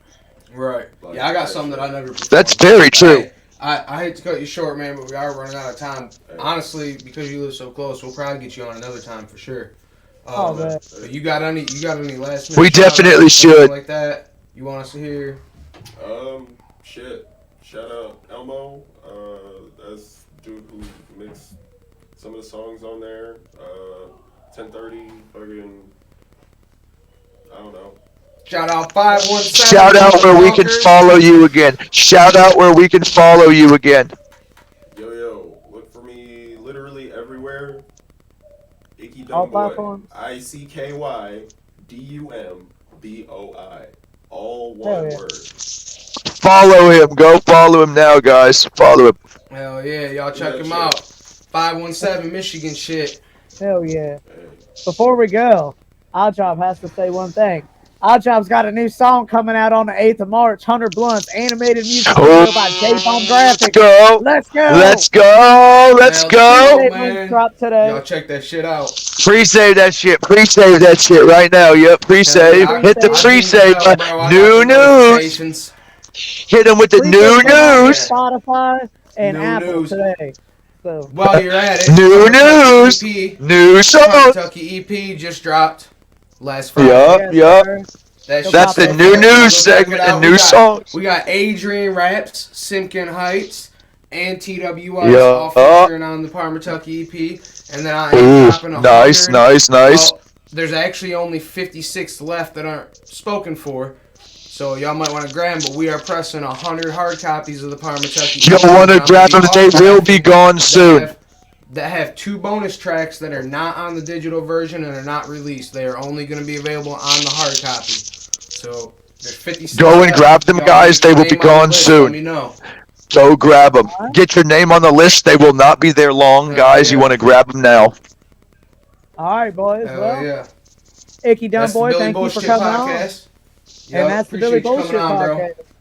[SPEAKER 1] Right. Yeah, I got something that I never performed.
[SPEAKER 2] That's very true.
[SPEAKER 1] I hate to cut you short, man, but we are running out of time. Honestly, because you live so close, we'll probably get you on another time for sure.
[SPEAKER 3] Man.
[SPEAKER 1] But you got any last minute?
[SPEAKER 2] We definitely should.
[SPEAKER 1] Like that. You want us to hear?
[SPEAKER 4] Shit. Shout out Elmo. That's dude who mixed some of the songs on there. 1030, fucking I don't know.
[SPEAKER 1] Shout out 517.
[SPEAKER 2] Shout out where we can follow you again. Shout out where we can follow you again.
[SPEAKER 4] Yo, look for me literally everywhere.
[SPEAKER 3] All
[SPEAKER 4] ICKYDUMBOi.
[SPEAKER 3] platforms.
[SPEAKER 4] ICKYDUMBOI. All one word.
[SPEAKER 2] Follow him. Go follow him now, guys. Follow him.
[SPEAKER 1] Hell yeah, y'all check him out. 517 Michigan shit.
[SPEAKER 3] Hell yeah. Before we go, Oddjob has to say one thing. Oddjob's got a new song coming out on the 8th of March, 100 Blunts, animated music video by J-Bomb Graphics. Let's go!
[SPEAKER 2] Let's go! Let's go!
[SPEAKER 1] Man.
[SPEAKER 3] Drop today.
[SPEAKER 1] Y'all check that shit out.
[SPEAKER 2] Pre-save that shit. Pre-save that shit right now. Yep, pre-save. Hit the pre-save. New news. Hit him with the new news.
[SPEAKER 3] Spotify and
[SPEAKER 1] New
[SPEAKER 3] Apple
[SPEAKER 1] news.
[SPEAKER 3] today. So
[SPEAKER 1] While you're at it,
[SPEAKER 2] New news.
[SPEAKER 1] EP,
[SPEAKER 2] New song.
[SPEAKER 1] Kentucky EP just dropped last Friday.
[SPEAKER 2] Yup.
[SPEAKER 1] That's
[SPEAKER 2] the new news segment and new songs.
[SPEAKER 1] We got Adrian Raps, Simkin Heights, and TWIs all featuring on the Parmatucky EP. And then I am dropping 100.
[SPEAKER 2] Nice.
[SPEAKER 1] Well, there's actually only 56 left that aren't spoken for. So y'all might want to grab them, but we are pressing 100 hard copies of the Parmatucky EP.
[SPEAKER 2] You'll want to grab them. They will be gone soon.
[SPEAKER 1] That have 2 bonus tracks that are not on the digital version and are not released. They are only going to be available on the hard copy. So there's 56.
[SPEAKER 2] Go and grab them, guys. They will be gone soon.
[SPEAKER 1] Let me know.
[SPEAKER 2] Go grab them. Get your name on the list. They will not be there long, guys. You want to grab them now.
[SPEAKER 3] all right, boys.
[SPEAKER 1] Hell
[SPEAKER 3] Well,
[SPEAKER 1] yeah.
[SPEAKER 3] ICKYDUMBOi,
[SPEAKER 1] That's the Billy
[SPEAKER 3] thank you for
[SPEAKER 1] Bullshxt
[SPEAKER 3] coming on.
[SPEAKER 1] podcast.
[SPEAKER 3] And that's the Billy
[SPEAKER 1] Appreciate you
[SPEAKER 3] Bullshit
[SPEAKER 1] coming on, bro.
[SPEAKER 3] podcast.